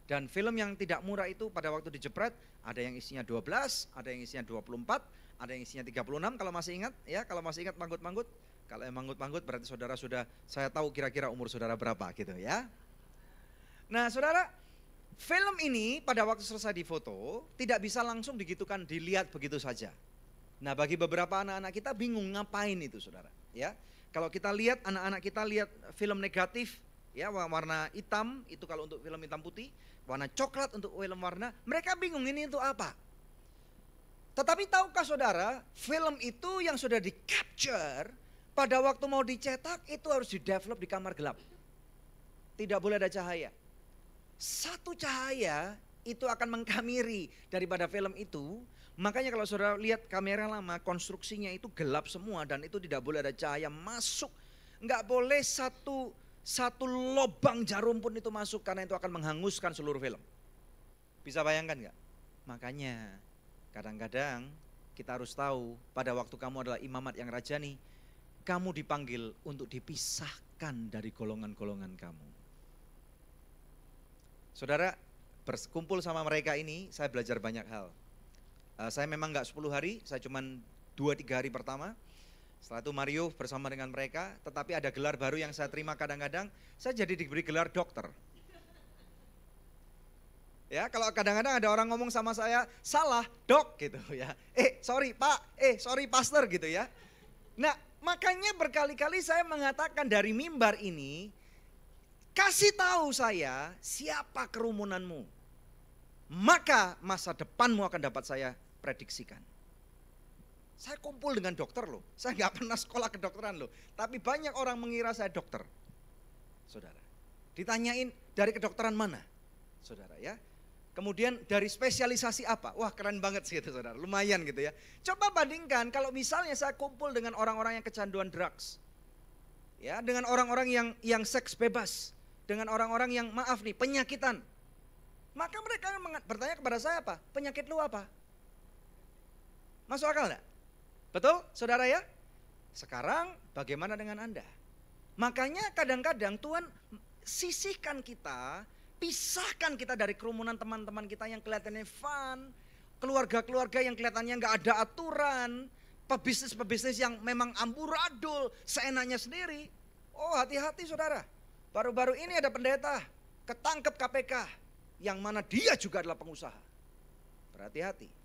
[SPEAKER 1] Dan film yang tidak murah itu pada waktu dijepret ada yang isinya 12, ada yang isinya 24, ada yang isinya 36 kalau masih ingat ya, kalau masih ingat manggut-manggut. Kalau yang manggut-manggut berarti saudara sudah, saya tahu kira-kira umur saudara berapa gitu ya. Nah saudara, film ini pada waktu selesai difoto tidak bisa langsung digitukan dilihat begitu saja. Nah bagi beberapa anak-anak kita bingung ngapain itu saudara ya. Kalau kita lihat anak-anak kita lihat film negatif ya, warna hitam itu kalau untuk film hitam putih, warna coklat untuk film warna, mereka bingung ini itu apa. Tetapi tahukah saudara, film itu yang sudah di capture pada waktu mau dicetak itu harus di-develop di kamar gelap. Tidak boleh ada cahaya. Satu cahaya itu akan mengkamiri daripada film itu. Makanya kalau saudara lihat kamera lama, konstruksinya itu gelap semua dan itu tidak boleh ada cahaya masuk. Enggak boleh satu lubang jarum pun itu masuk karena itu akan menghanguskan seluruh film. Bisa bayangkan enggak? Makanya kadang-kadang kita harus tahu pada waktu kamu adalah imamat yang rajani, kamu dipanggil untuk dipisahkan dari golongan-golongan kamu. Saudara, berkumpul sama mereka ini saya belajar banyak hal. Saya memang enggak 10 hari, saya cuma 2-3 hari pertama. Setelah itu Mario bersama dengan mereka, tetapi ada gelar baru yang saya terima kadang-kadang, saya jadi diberi gelar dokter. Ya, kalau kadang-kadang ada orang ngomong sama saya, salah dok gitu ya. Sorry pak, sorry pastor gitu ya. Nah, makanya berkali-kali saya mengatakan dari mimbar ini, kasih tahu saya siapa kerumunanmu. Maka masa depanmu akan dapat saya prediksikan. Saya kumpul dengan dokter loh, saya nggak pernah sekolah kedokteran loh. Tapi banyak orang mengira saya dokter. Saudara, ditanyain dari kedokteran mana? Saudara ya. Kemudian dari spesialisasi apa? Wah keren banget sih itu saudara, lumayan gitu ya. Coba bandingkan kalau misalnya saya kumpul dengan orang-orang yang kecanduan drugs. Ya, dengan orang-orang yang seks bebas. Dengan orang-orang yang maaf nih, penyakitan. Maka mereka bertanya kepada saya apa? Penyakit lu apa? Masuk akal enggak? Betul saudara ya? Sekarang bagaimana dengan Anda? Makanya kadang-kadang Tuhan sisihkan kita, pisahkan kita dari kerumunan teman-teman kita yang kelihatannya fun, keluarga-keluarga yang kelihatannya nggak ada aturan, pebisnis-pebisnis yang memang amburadul, seenaknya sendiri. Oh hati-hati saudara, baru-baru ini ada pendeta ketangkep KPK, yang mana dia juga adalah pengusaha. Berhati-hati.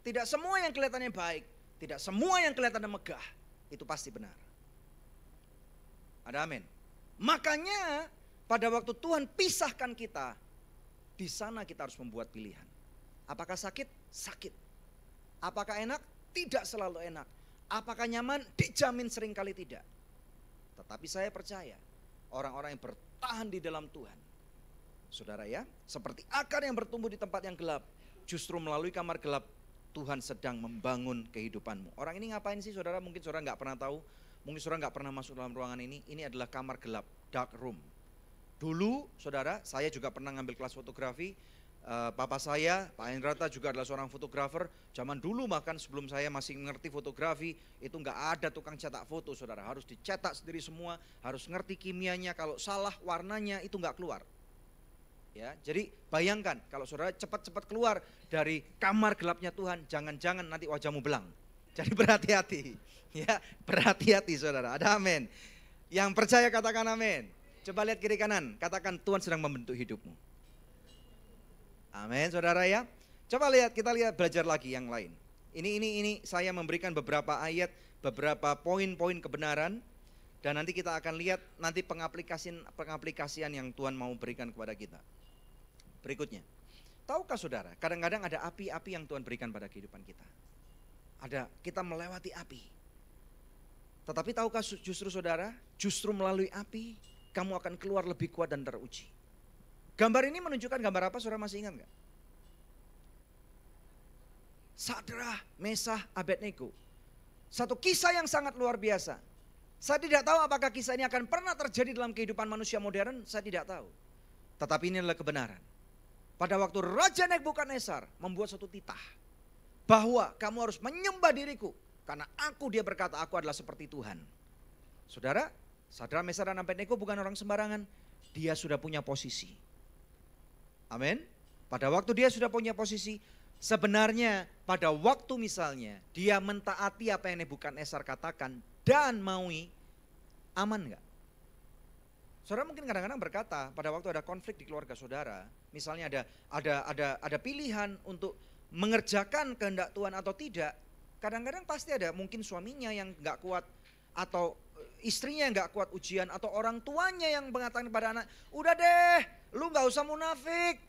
[SPEAKER 1] Tidak semua yang kelihatannya baik, tidak semua yang kelihatannya megah, itu pasti benar. Ada amin. Makanya pada waktu Tuhan pisahkan kita, di sana kita harus membuat pilihan. Apakah sakit? Sakit. Apakah enak? Tidak selalu enak. Apakah nyaman? Dijamin seringkali tidak. Tetapi saya percaya, orang-orang yang bertahan di dalam Tuhan, saudara ya, seperti akar yang bertumbuh di tempat yang gelap, justru melalui kamar gelap, Tuhan sedang membangun kehidupanmu. Orang ini ngapain sih saudara? Mungkin saudara nggak pernah tahu, mungkin saudara nggak pernah masuk dalam ruangan ini. Ini adalah kamar gelap, dark room. Dulu saudara, saya juga pernah ngambil kelas fotografi. Papa saya, Pak Hendrata juga adalah seorang fotografer. Zaman dulu bahkan sebelum saya masih ngerti fotografi, itu nggak ada tukang cetak foto saudara. Harus dicetak sendiri semua, harus ngerti kimianya. Kalau salah warnanya itu nggak keluar. Ya, jadi bayangkan kalau saudara cepat-cepat keluar dari kamar gelapnya Tuhan, jangan-jangan nanti wajahmu belang. Jadi berhati-hati, ya berhati-hati saudara. Ada amin. Yang percaya katakan amin. Coba lihat kiri kanan, katakan Tuhan sedang membentuk hidupmu. Amin saudara ya. Coba lihat, kita lihat belajar lagi yang lain. Ini saya memberikan beberapa ayat, beberapa poin-poin kebenaran. Dan nanti kita akan lihat nanti pengaplikasian yang Tuhan mau berikan kepada kita. Berikutnya, tahukah saudara, kadang-kadang ada api-api yang Tuhan berikan pada kehidupan kita. Kita melewati api. Tetapi tahukah justru saudara, justru melalui api, kamu akan keluar lebih kuat dan teruji. Gambar ini menunjukkan gambar apa, saudara masih ingat gak? Sadrah, Mesah, Abednego. Satu kisah yang sangat luar biasa. Saya tidak tahu apakah kisah ini akan pernah terjadi dalam kehidupan manusia modern, saya tidak tahu. Tetapi ini adalah kebenaran. Pada waktu Raja Nebukadnezar membuat suatu titah, bahwa kamu harus menyembah diriku, karena dia berkata, aku adalah seperti Tuhan. Saudara, Sadrak, Mesak dan Abednego bukan orang sembarangan. Dia sudah punya posisi. Amin. Pada waktu dia sudah punya posisi, sebenarnya pada waktu misalnya dia mentaati apa yang Nebukadnezar katakan dan maui, aman enggak? Saudara mungkin kadang-kadang berkata pada waktu ada konflik di keluarga saudara, misalnya ada pilihan untuk mengerjakan kehendak Tuhan atau tidak, kadang-kadang pasti ada mungkin suaminya yang enggak kuat, atau istrinya yang enggak kuat ujian, atau orang tuanya yang mengatakan kepada anak, udah deh, lu enggak usah munafik,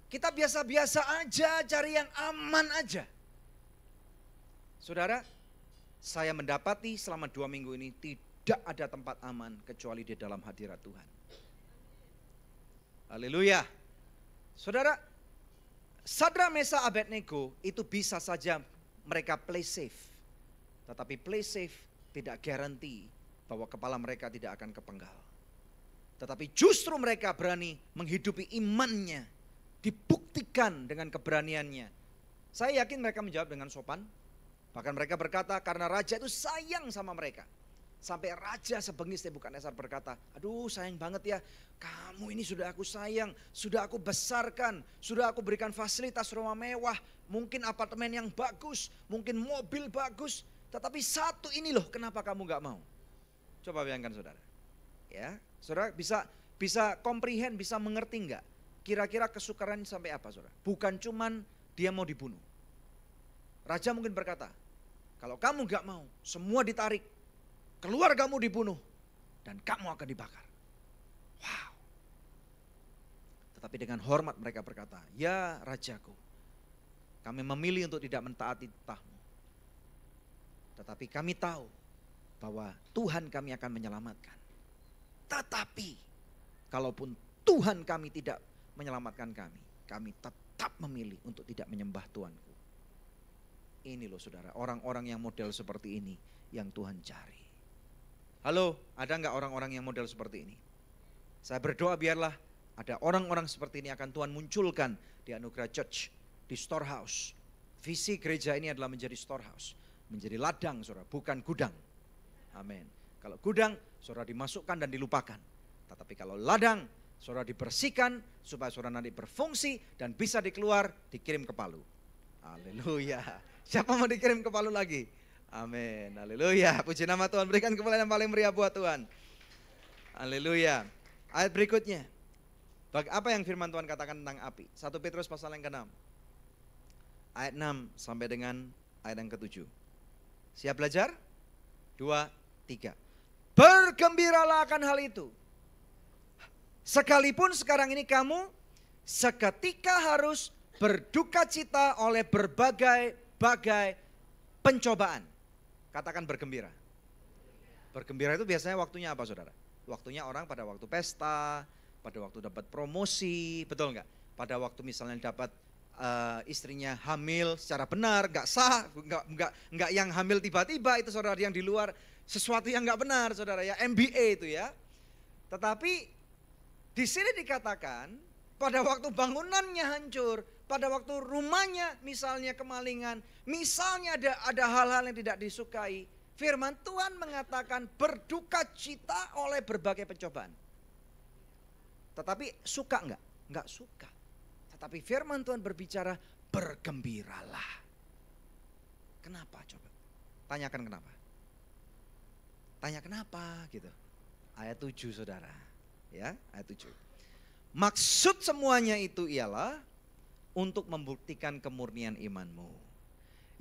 [SPEAKER 1] kita biasa-biasa aja, cari yang aman aja. Saudara, saya mendapati selama 2 minggu ini tidak ada tempat aman kecuali di dalam hadirat Tuhan. Haleluya. Saudara, Sadrak, Mesak, Abednego itu bisa saja mereka play safe. Tetapi play safe tidak garanti bahwa kepala mereka tidak akan kepenggal. Tetapi justru mereka berani menghidupi imannya, dibuktikan dengan keberaniannya. Saya yakin mereka menjawab dengan sopan. Bahkan mereka berkata karena raja itu sayang sama mereka. Sampai raja sebengis Nebukadnezar berkata, aduh sayang banget ya, kamu ini sudah aku sayang, sudah aku besarkan, sudah aku berikan fasilitas rumah mewah, mungkin apartemen yang bagus, mungkin mobil bagus, tetapi satu ini loh kenapa kamu gak mau? Coba bayangkan saudara. Ya, saudara bisa comprehend, bisa mengerti enggak? Kira-kira kesukaran sampai apa saudara? Bukan cuman dia mau dibunuh. Raja mungkin berkata, kalau kamu gak mau, semua ditarik, keluargamu dibunuh, dan kamu akan dibakar. Wow. Tetapi dengan hormat mereka berkata, ya rajaku, kami memilih untuk tidak mentaati titahmu. Tetapi kami tahu bahwa Tuhan kami akan menyelamatkan. Tetapi, kalaupun Tuhan kami tidak menyelamatkan kami tetap memilih untuk tidak menyembah Tuhanku. Ini loh saudara, orang-orang yang model seperti ini yang Tuhan cari. Halo, ada enggak orang-orang yang model seperti ini? Saya berdoa biarlah ada orang-orang seperti ini akan Tuhan munculkan di Anugerah Church, di storehouse. Visi gereja ini adalah menjadi storehouse, menjadi ladang saudara, bukan gudang. Amin. Kalau gudang, saudara dimasukkan dan dilupakan. Tetapi kalau ladang, saudara dibersihkan supaya saudara nanti berfungsi dan bisa dikeluar, dikirim ke Palu. Haleluya. Siapa mau dikirim ke Palu lagi? Amin. Haleluya. Puji nama Tuhan. Berikan kemuliaan yang paling meriah buat Tuhan. Haleluya. Ayat berikutnya. Apa yang firman Tuhan katakan tentang api? 1 Petrus pasal yang ke-6. Ayat 6 sampai dengan ayat yang ke-7. Siap belajar? 2, 3. Bergembiralah akan hal itu. Sekalipun sekarang ini kamu seketika harus berduka cita oleh berbagai pencobaan. Katakan bergembira. Bergembira itu biasanya waktunya apa saudara? Waktunya orang pada waktu pesta, pada waktu dapat promosi, betul enggak? Pada waktu misalnya dapat istrinya hamil secara benar, enggak sah, enggak yang hamil tiba-tiba, itu saudara yang di luar, sesuatu yang enggak benar saudara ya, MBA itu ya. Tetapi di sini dikatakan pada waktu bangunannya hancur, pada waktu rumahnya misalnya kemalingan, misalnya ada hal-hal yang tidak disukai, firman Tuhan mengatakan berduka cita oleh berbagai pencobaan. Tetapi suka enggak? Enggak suka. Tetapi firman Tuhan berbicara bergembiralah. Kenapa coba? Tanyakan kenapa. Tanya kenapa gitu. Ayat 7 saudara. Ya, ayat 7. Maksud semuanya itu ialah untuk membuktikan kemurnian imanmu,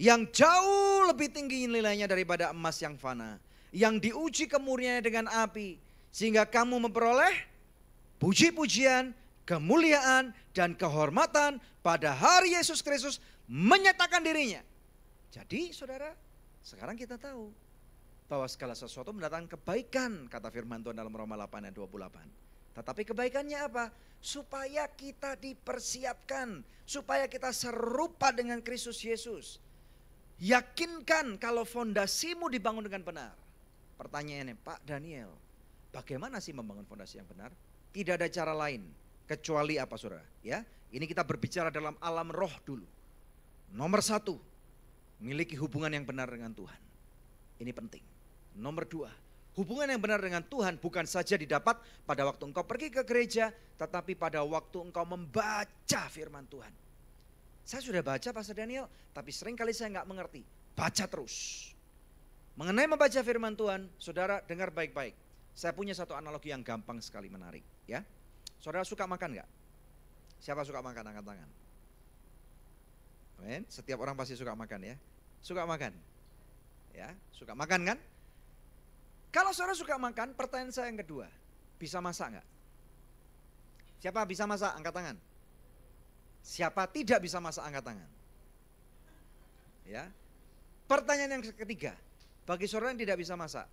[SPEAKER 1] yang jauh lebih tinggi nilainya daripada emas yang fana, yang diuji kemurniannya dengan api, sehingga kamu memperoleh puji-pujian, kemuliaan, dan kehormatan pada hari Yesus Kristus menyatakan dirinya. Jadi saudara, sekarang kita tahu bahwa segala sesuatu mendatangkan kebaikan, kata firman Tuhan dalam Roma 8 ayat 28. Tetapi kebaikannya apa? Supaya kita dipersiapkan, supaya kita serupa dengan Kristus Yesus. Yakinkan kalau fondasimu dibangun dengan benar. Pertanyaannya, Pak Daniel, bagaimana sih membangun fondasi yang benar? Tidak ada cara lain kecuali apa, saudara? Ya, ini kita berbicara dalam alam roh dulu. Nomor satu, miliki hubungan yang benar dengan Tuhan. Ini penting. Nomor dua, hubungan yang benar dengan Tuhan bukan saja didapat pada waktu engkau pergi ke gereja, tetapi pada waktu engkau membaca firman Tuhan. Saya sudah baca Pastor Daniel, tapi seringkali saya nggak mengerti. Baca terus. Mengenai membaca firman Tuhan, saudara dengar baik-baik. Saya punya satu analogi yang gampang sekali menarik. Ya, saudara suka makan nggak? Siapa suka makan? Angkat tangan. Amen. Setiap orang pasti suka makan ya. Suka makan. Ya, suka makan kan? Kalau saudara suka makan, pertanyaan saya yang kedua, bisa masak nggak? Siapa bisa masak? Angkat tangan. Siapa tidak bisa masak? Angkat tangan. Ya. Pertanyaan yang ketiga, bagi saudara yang tidak bisa masak,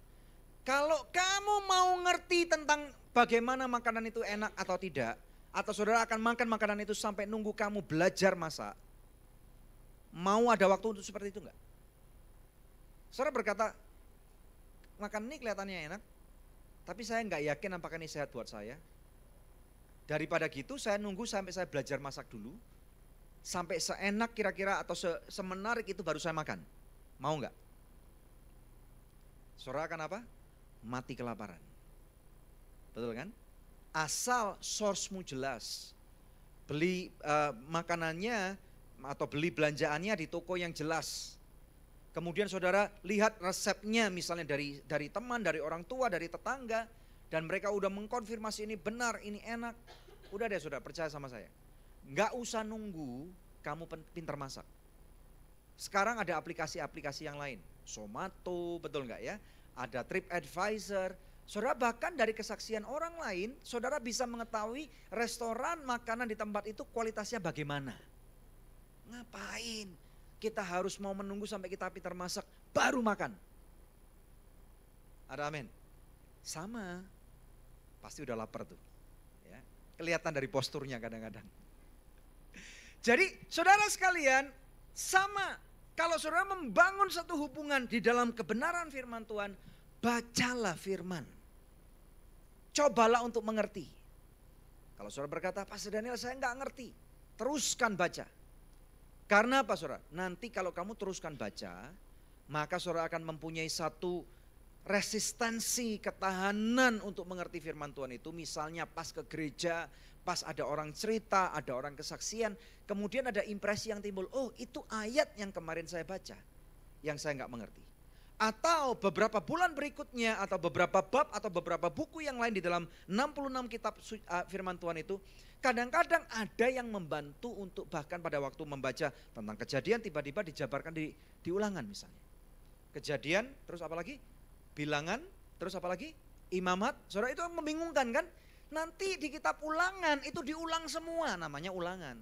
[SPEAKER 1] kalau kamu mau ngerti tentang bagaimana makanan itu enak atau tidak, atau saudara akan makan makanan itu sampai nunggu kamu belajar masak, mau ada waktu untuk seperti itu enggak? Saudara berkata, makan ini kelihatannya enak, tapi saya enggak yakin apakah ini sehat buat saya. Daripada gitu saya nunggu sampai saya belajar masak dulu, sampai seenak kira-kira atau semenarik itu baru saya makan. Mau enggak? Saudara akan apa? Mati kelaparan. Betul kan? Asal source-mu jelas. Beli makanannya atau beli belanjaannya di toko yang jelas. Kemudian saudara lihat resepnya misalnya dari teman, dari orang tua, dari tetangga. Dan mereka udah mengkonfirmasi ini benar, ini enak. Udah deh saudara, percaya sama saya. Nggak usah nunggu kamu pintar masak. Sekarang ada aplikasi-aplikasi yang lain. Zomato, betul nggak ya? Ada TripAdvisor. Saudara bahkan dari kesaksian orang lain, saudara bisa mengetahui restoran makanan di tempat itu kualitasnya bagaimana. Ngapain? Kita harus mau menunggu sampai kita pintar masak, baru makan. Ada amin? Sama. Pasti udah lapar tuh. Ya. Kelihatan dari posturnya kadang-kadang. Jadi saudara sekalian, sama. Kalau saudara membangun satu hubungan di dalam kebenaran firman Tuhan, bacalah firman. Cobalah untuk mengerti. Kalau saudara berkata, Pastor Daniel saya enggak ngerti. Teruskan baca. Karena apa saudara? Nanti kalau kamu teruskan baca, maka saudara akan mempunyai satu resistensi, ketahanan untuk mengerti firman Tuhan itu. Misalnya pas ke gereja, pas ada orang cerita, ada orang kesaksian, kemudian ada impresi yang timbul, oh itu ayat yang kemarin saya baca, yang saya nggak mengerti. Atau beberapa bulan berikutnya, atau beberapa bab, atau beberapa buku yang lain di dalam 66 kitab firman Tuhan itu, kadang-kadang ada yang membantu untuk bahkan pada waktu membaca tentang kejadian, tiba-tiba dijabarkan di ulangan misalnya. Kejadian, terus apa lagi? Bilangan, terus apa lagi? Imamat. Saudara itu membingungkan kan? Nanti di kitab ulangan itu diulang semua, namanya ulangan.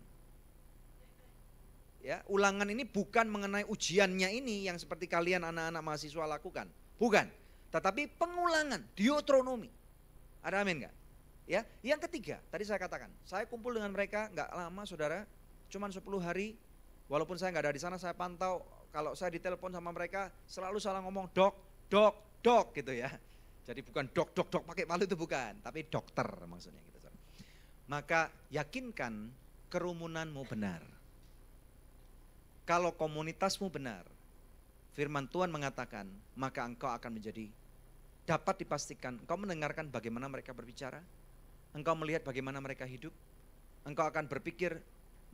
[SPEAKER 1] Ya, ulangan ini bukan mengenai ujiannya ini yang seperti kalian anak-anak mahasiswa lakukan. Bukan. Tetapi pengulangan, Deuteronomi. Ada amin enggak? Ya, yang ketiga, tadi saya katakan, saya kumpul dengan mereka enggak lama saudara, cuman 10 hari. Walaupun saya enggak ada di sana, saya pantau kalau saya ditelepon sama mereka selalu salah ngomong dok gitu ya. Jadi bukan dok pakai palu itu bukan, tapi dokter maksudnya gitu. Maka yakinkan kerumunanmu benar. Kalau komunitasmu benar, firman Tuhan mengatakan, maka engkau akan menjadi, dapat dipastikan, engkau mendengarkan bagaimana mereka berbicara, engkau melihat bagaimana mereka hidup, engkau akan berpikir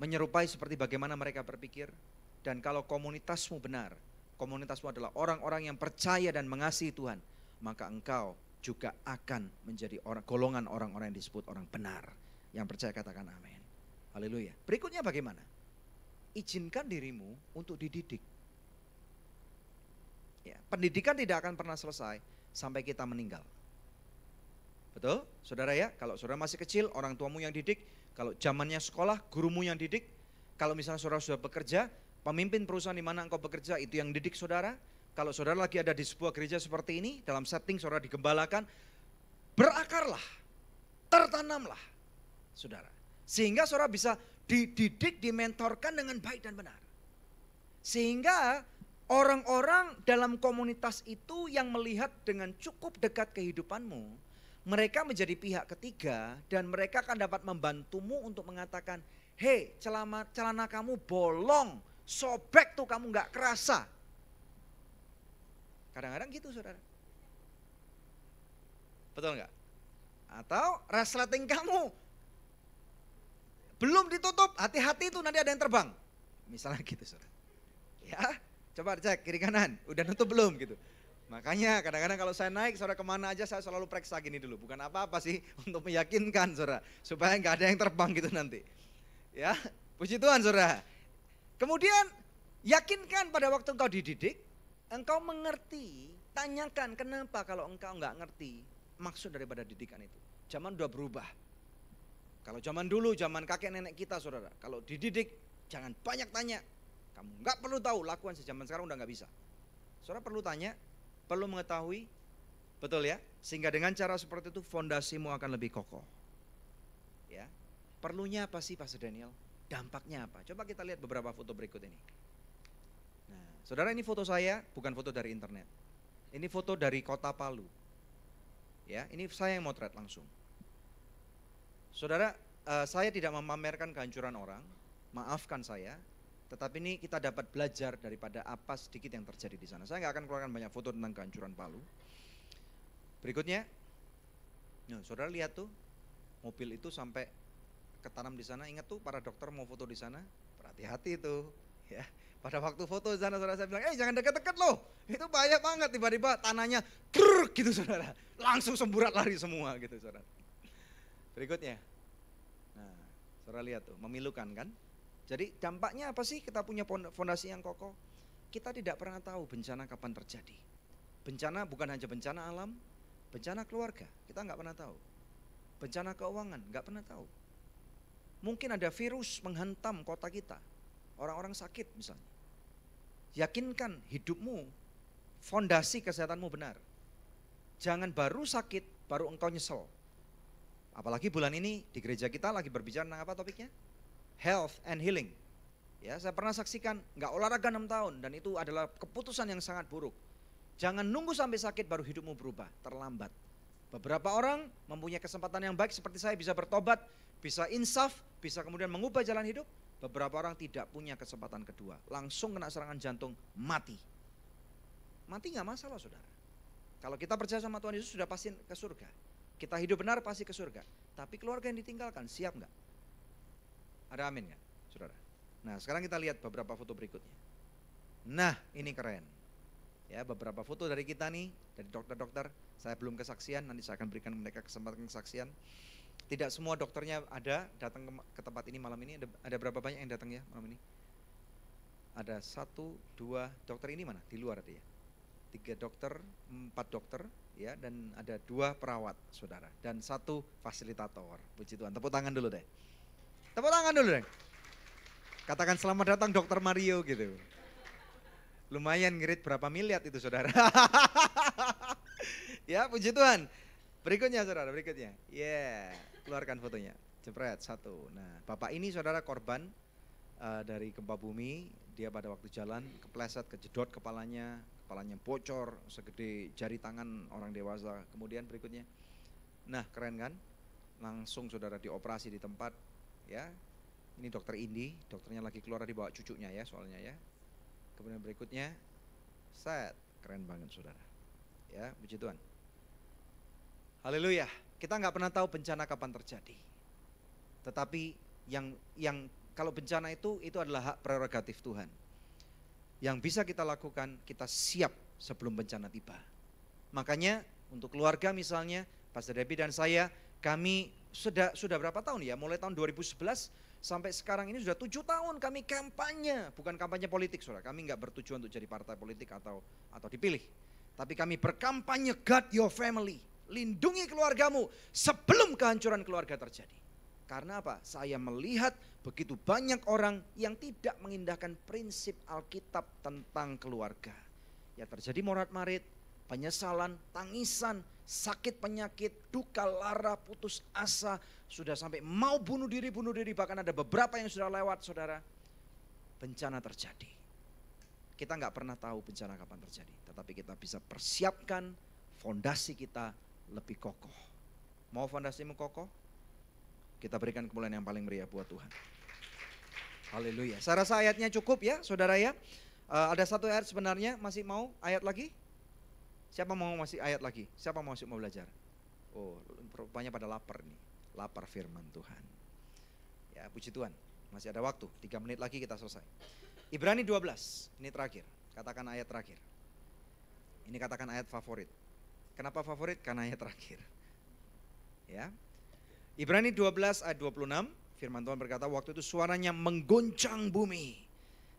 [SPEAKER 1] menyerupai seperti bagaimana mereka berpikir. Dan kalau komunitasmu benar, komunitasmu adalah orang-orang yang percaya dan mengasihi Tuhan, maka engkau juga akan menjadi golongan orang-orang yang disebut orang benar. Yang percaya katakan amin. Haleluya. Berikutnya bagaimana? Izinkan dirimu untuk dididik. Ya, pendidikan tidak akan pernah selesai sampai kita meninggal. Betul? Saudara ya, kalau saudara masih kecil, orang tuamu yang didik. Kalau zamannya sekolah, gurumu yang didik. Kalau misalnya saudara sudah bekerja, pemimpin perusahaan di mana engkau bekerja itu yang didik saudara. Kalau saudara lagi ada di sebuah gereja seperti ini, dalam setting saudara digembalakan, berakarlah, tertanamlah saudara. Sehingga saudara bisa dididik, dimentorkan dengan baik dan benar. Sehingga Orang-orang dalam komunitas itu yang melihat dengan cukup dekat kehidupanmu, mereka menjadi pihak ketiga dan mereka akan dapat membantumu untuk mengatakan, hei celana kamu bolong, sobek tuh kamu gak kerasa. Kadang-kadang gitu saudara. Betul gak? Atau resleting kamu belum ditutup, hati-hati itu nanti ada yang terbang. Misalnya gitu saudara. Ya. Coba cek kiri kanan, udah nutup belum gitu. Makanya kadang-kadang kalau saya naik, saudara kemana aja saya selalu periksa gini dulu. Bukan apa-apa sih, untuk meyakinkan saudara. Supaya nggak ada yang terbang gitu nanti. Ya, puji Tuhan saudara. Kemudian yakinkan pada waktu engkau dididik, engkau mengerti. Tanyakan kenapa kalau engkau nggak ngerti maksud daripada didikan itu. Zaman udah berubah. Kalau zaman dulu, zaman kakek nenek kita saudara. Kalau dididik, jangan banyak tanya. Kamu nggak perlu tahu, lakukan sejaman sekarang udah nggak bisa. Saudara perlu tanya, perlu mengetahui, betul ya? Sehingga dengan cara seperti itu fondasimu akan lebih kokoh. Ya, perlunya apa sih Pastor Daniel? Dampaknya apa? Coba kita lihat beberapa foto berikut ini. Nah, saudara ini foto saya, bukan foto dari internet. Ini foto dari kota Palu. Ya, ini saya yang motret langsung. Saudara, saya tidak memamerkan kehancuran orang, maafkan saya. Tetapi ini kita dapat belajar daripada apa sedikit yang terjadi di sana. Saya nggak akan keluarkan banyak foto tentang kehancuran Palu. Berikutnya, nah, saudara lihat tuh, mobil itu sampai ketanam di sana. Ingat tuh para dokter mau foto di sana, berhati-hati tuh. Ya, pada waktu foto di sana saudara saya bilang, jangan dekat-dekat loh, itu bahaya banget. Tiba-tiba tanahnya, krrr, gitu saudara, langsung semburat lari semua gitu saudara. Berikutnya, nah, saudara lihat tuh, memilukan kan? Jadi dampaknya apa sih kita punya fondasi yang kokoh? Kita tidak pernah tahu bencana kapan terjadi. Bencana bukan hanya bencana alam, bencana keluarga, kita nggak pernah tahu. Bencana keuangan, nggak pernah tahu. Mungkin ada virus menghantam kota kita, orang-orang sakit misalnya. Yakinkan hidupmu, fondasi kesehatanmu benar. Jangan baru sakit, baru engkau nyesel. Apalagi bulan ini di gereja kita lagi berbicara tentang apa topiknya? Health and healing. Ya, saya pernah saksikan nggak olahraga 6 tahun dan itu adalah keputusan yang sangat buruk. Jangan nunggu sampai sakit baru hidupmu berubah, terlambat. Beberapa orang mempunyai kesempatan yang baik seperti saya bisa bertobat, bisa insaf, bisa kemudian mengubah jalan hidup. Beberapa orang tidak punya kesempatan kedua, langsung kena serangan jantung, mati. Mati nggak masalah saudara. Kalau kita percaya sama Tuhan Yesus sudah pasti ke surga. Kita hidup benar pasti ke surga. Tapi keluarga yang ditinggalkan siap nggak? Ada amin nggak, saudara? Nah, sekarang kita lihat beberapa foto berikutnya. Nah, ini keren. Ya, beberapa foto dari kita nih, dari dokter-dokter. Saya belum kesaksian, nanti saya akan berikan mereka kesempatan kesaksian. Tidak semua dokternya ada datang ke tempat ini malam ini. Ada berapa banyak yang datang ya malam ini? Ada 1, 2, dokter ini mana? Di luar ada ya. 3 dokter, 4 dokter, ya, dan ada 2 perawat, saudara, dan 1 fasilitator. Puji Tuhan, tepuk tangan dulu deh. Tepuk tangan dulu deh. Katakan selamat datang Dokter Mario gitu. Lumayan ngirit berapa miliar itu saudara. Ya, puji Tuhan. Berikutnya saudara, berikutnya. Keluarkan fotonya. Jepret 1. Nah, bapak ini saudara korban dari gempa bumi. Dia pada waktu jalan kepleset, kejedot kepalanya bocor segede jari tangan orang dewasa. Kemudian berikutnya. Nah, keren kan? Langsung saudara dioperasi di tempat. Ya, ini dokter Indi, dokternya lagi keluar dibawa cucunya ya soalnya ya. Kemudian berikutnya, keren banget saudara. Ya, puji Tuhan. Haleluya. Kita nggak pernah tahu bencana kapan terjadi. Tetapi yang kalau bencana itu adalah hak prerogatif Tuhan. Yang bisa kita lakukan, kita siap sebelum bencana tiba. Makanya untuk keluarga misalnya, Pastor Debbie dan saya, kami sudah berapa tahun ya? Mulai tahun 2011 sampai sekarang ini sudah 7 tahun kami kampanye, bukan kampanye politik saudara. Kami nggak bertujuan untuk jadi partai politik atau dipilih. Tapi kami berkampanye guard your family, lindungi keluargamu sebelum kehancuran keluarga terjadi. Karena apa? Saya melihat begitu banyak orang yang tidak mengindahkan prinsip Alkitab tentang keluarga. Ya terjadi morat-marit, penyesalan, tangisan, sakit penyakit, duka lara, putus asa, sudah sampai mau bunuh diri, bahkan ada beberapa yang sudah lewat saudara. Bencana terjadi. Kita nggak pernah tahu bencana kapan terjadi, tetapi kita bisa persiapkan fondasi kita lebih kokoh. Mau fondasimu kokoh? Kita berikan kemuliaan yang paling meriah buat Tuhan. Haleluya. Saya rasa ayatnya cukup ya, saudara ya. Ada satu ayat sebenarnya, masih mau ayat lagi? Siapa mau masih ayat lagi? Siapa masih mau belajar? Oh, rupanya pada lapar nih, lapar firman Tuhan. Ya, puji Tuhan. Masih ada waktu, 3 menit lagi kita selesai. Ibrani 12, ini terakhir. Katakan ayat terakhir. Ini katakan ayat favorit. Kenapa favorit? Karena ayat terakhir. Ya. Ibrani 12 ayat 26, firman Tuhan berkata, waktu itu suaranya mengguncang bumi.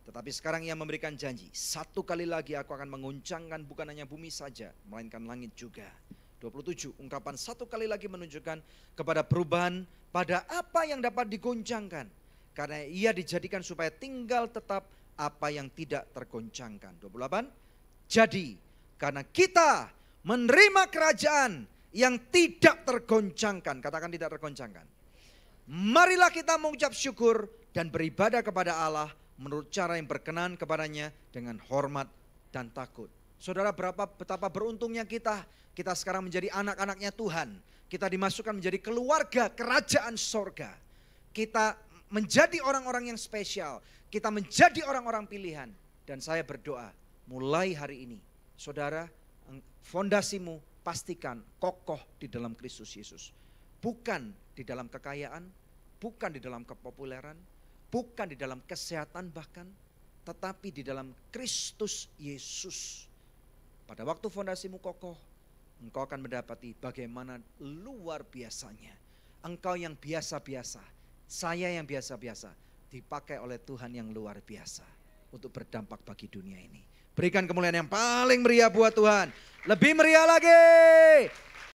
[SPEAKER 1] Tetapi sekarang ia memberikan janji, satu kali lagi aku akan mengguncangkan bukan hanya bumi saja, melainkan langit juga. 27, ungkapan satu kali lagi menunjukkan kepada perubahan pada apa yang dapat diguncangkan. Karena ia dijadikan supaya tinggal tetap apa yang tidak tergoncangkan. 28, jadi karena kita menerima kerajaan yang tidak tergoncangkan. Katakan tidak tergoncangkan. Marilah kita mengucap syukur dan beribadah kepada Allah menurut cara yang berkenan kepadanya dengan hormat dan takut. Saudara, betapa beruntungnya kita sekarang menjadi anak-anaknya Tuhan. Kita dimasukkan menjadi keluarga kerajaan sorga. Kita menjadi orang-orang yang spesial. Kita menjadi orang-orang pilihan. Dan saya berdoa mulai hari ini, saudara, fondasimu pastikan kokoh di dalam Kristus Yesus. Bukan di dalam kekayaan, bukan di dalam kepopuleran, bukan di dalam kesehatan bahkan, tetapi di dalam Kristus Yesus. Pada waktu fondasimu kokoh, engkau akan mendapati bagaimana luar biasanya. Engkau yang biasa-biasa, saya yang biasa-biasa, dipakai oleh Tuhan yang luar biasa untuk berdampak bagi dunia ini. Berikan kemuliaan yang paling meriah buat Tuhan. Lebih meriah lagi.